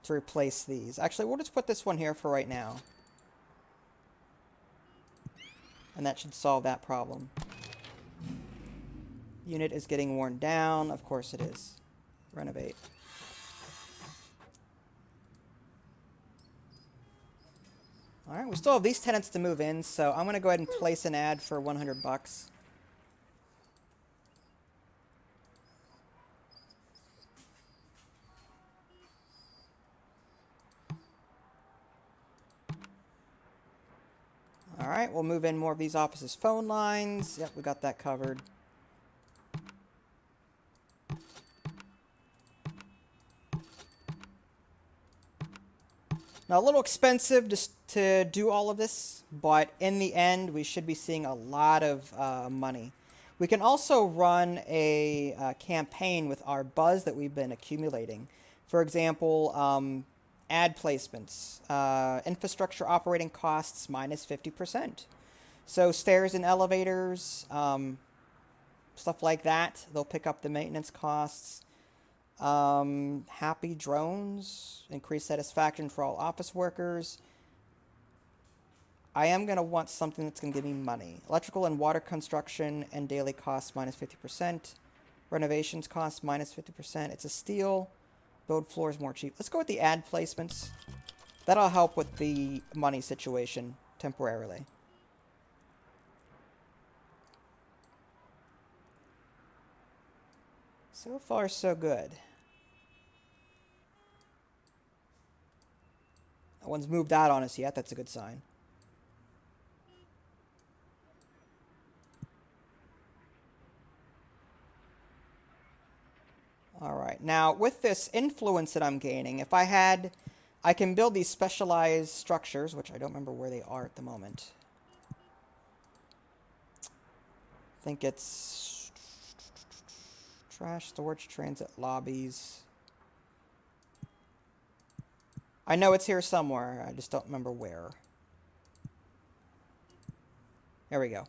to replace these. Actually, we'll just put this one here for right now. And that should solve that problem. Unit is getting worn down. Of course it is. Renovate. Alright, we still have these tenants to move in, so I'm going to go ahead and place an ad for 100 bucks. Alright, we'll move in more of these offices' phone lines. Yep, we got that covered. Now, a little expensive just to do all of this, but in the end, we should be seeing a lot of money. We can also run a campaign with our buzz that we've been accumulating. For example, ad placements, infrastructure operating costs minus 50%. So stairs and elevators, stuff like that, they'll pick up the maintenance costs. Happy drones, increased satisfaction for all office workers. I am going to want something that's going to give me money. Electrical and water construction and daily costs minus 50%. Renovations costs minus 50%. It's a steal. Build floors more cheap. Let's go with the ad placements. That'll help with the money situation temporarily. So far, so good. No one's moved out on us yet. That's a good sign. All right. Now, with this influence that I'm gaining, if I had... I can build these specialized structures, which I don't remember where they are at the moment. I think it's... trash, storage, transit, lobbies... I know it's here somewhere. I just don't remember where. There we go.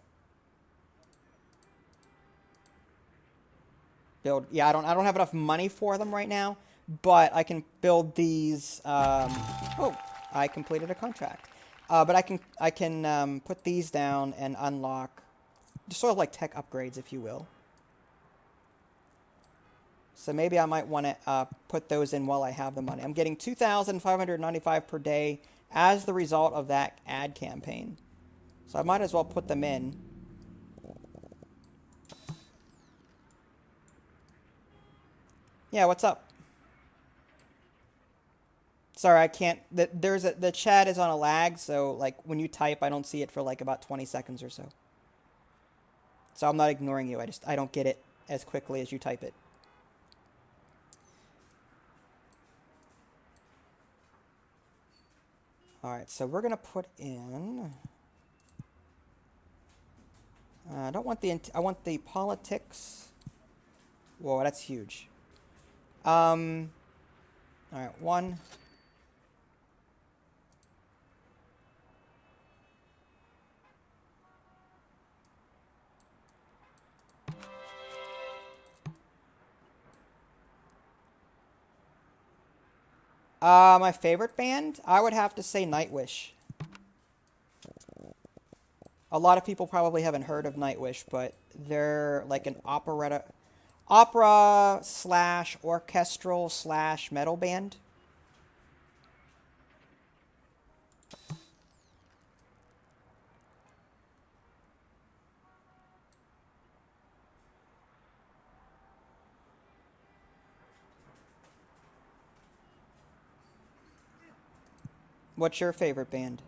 Build. Yeah, I don't have enough money for them right now, but I can build these. Oh, I completed a contract. But I can put these down and unlock, just sort of like tech upgrades, if you will. So maybe I might want to put those in while I have the money. I'm getting $2,595 per day as the result of that ad campaign. So I might as well put them in. Yeah, what's up? Sorry, I can't... The chat is on a lag, so like when you type, I don't see it for like about 20 seconds or so. So I'm not ignoring you. I don't get it as quickly as you type it. All right, so we're gonna put in. I don't want the. I want the politics. Whoa, that's huge. All right, one. My favorite band? I would have to say Nightwish. A lot of people probably haven't heard of Nightwish, but they're like an opera slash orchestral slash metal band. What's your favorite band?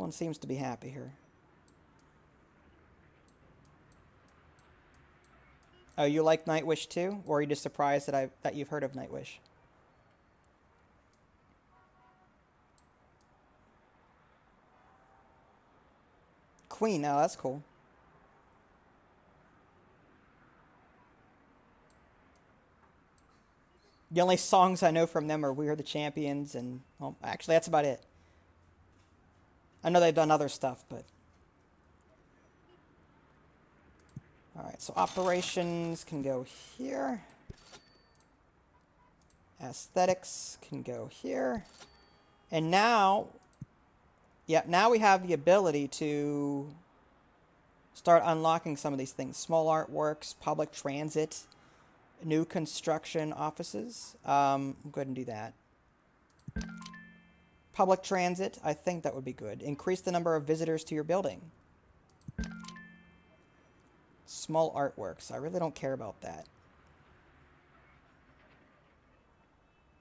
Everyone seems to be happy here. Oh, you like Nightwish too? Or are you just surprised that you've heard of Nightwish? Queen, oh, that's cool. The only songs I know from them are We Are the Champions and, well, actually, that's about it. I know they've done other stuff, but... Alright, so operations can go here. Aesthetics can go here. And now... Yeah, now we have the ability to start unlocking some of these things. Small artworks, public transit, new construction offices. Go ahead and do that. Public transit, I think that would be good. Increase the number of visitors to your building. Small artworks, I really don't care about that.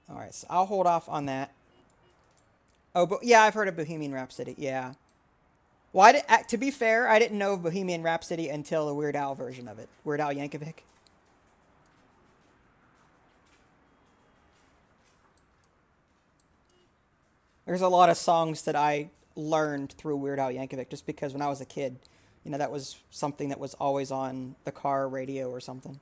Alright, so I'll hold off on that. Oh, but yeah, I've heard of Bohemian Rhapsody, yeah. Well, to be fair, I didn't know of Bohemian Rhapsody until the Weird Al version of it. Weird Al Yankovic. There's a lot of songs that I learned through Weird Al Yankovic just because when I was a kid, you know, that was something that was always on the car radio or something.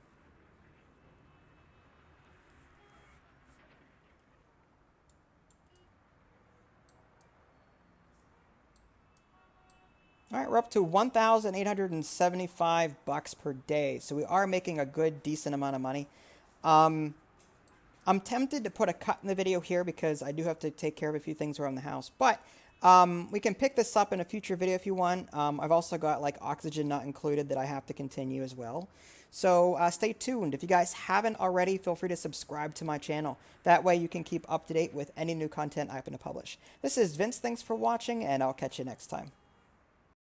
All right, we're up to 1,875 bucks per day, so we are making a good, decent amount of money. I'm tempted to put a cut in the video here because I do have to take care of a few things around the house, but we can pick this up in a future video if you want. I've also got like oxygen not included that I have to continue as well. So stay tuned. If you guys haven't already, feel free to subscribe to my channel. That way you can keep up to date with any new content I happen to publish. This is Vince. Thanks for watching, and I'll catch you next time.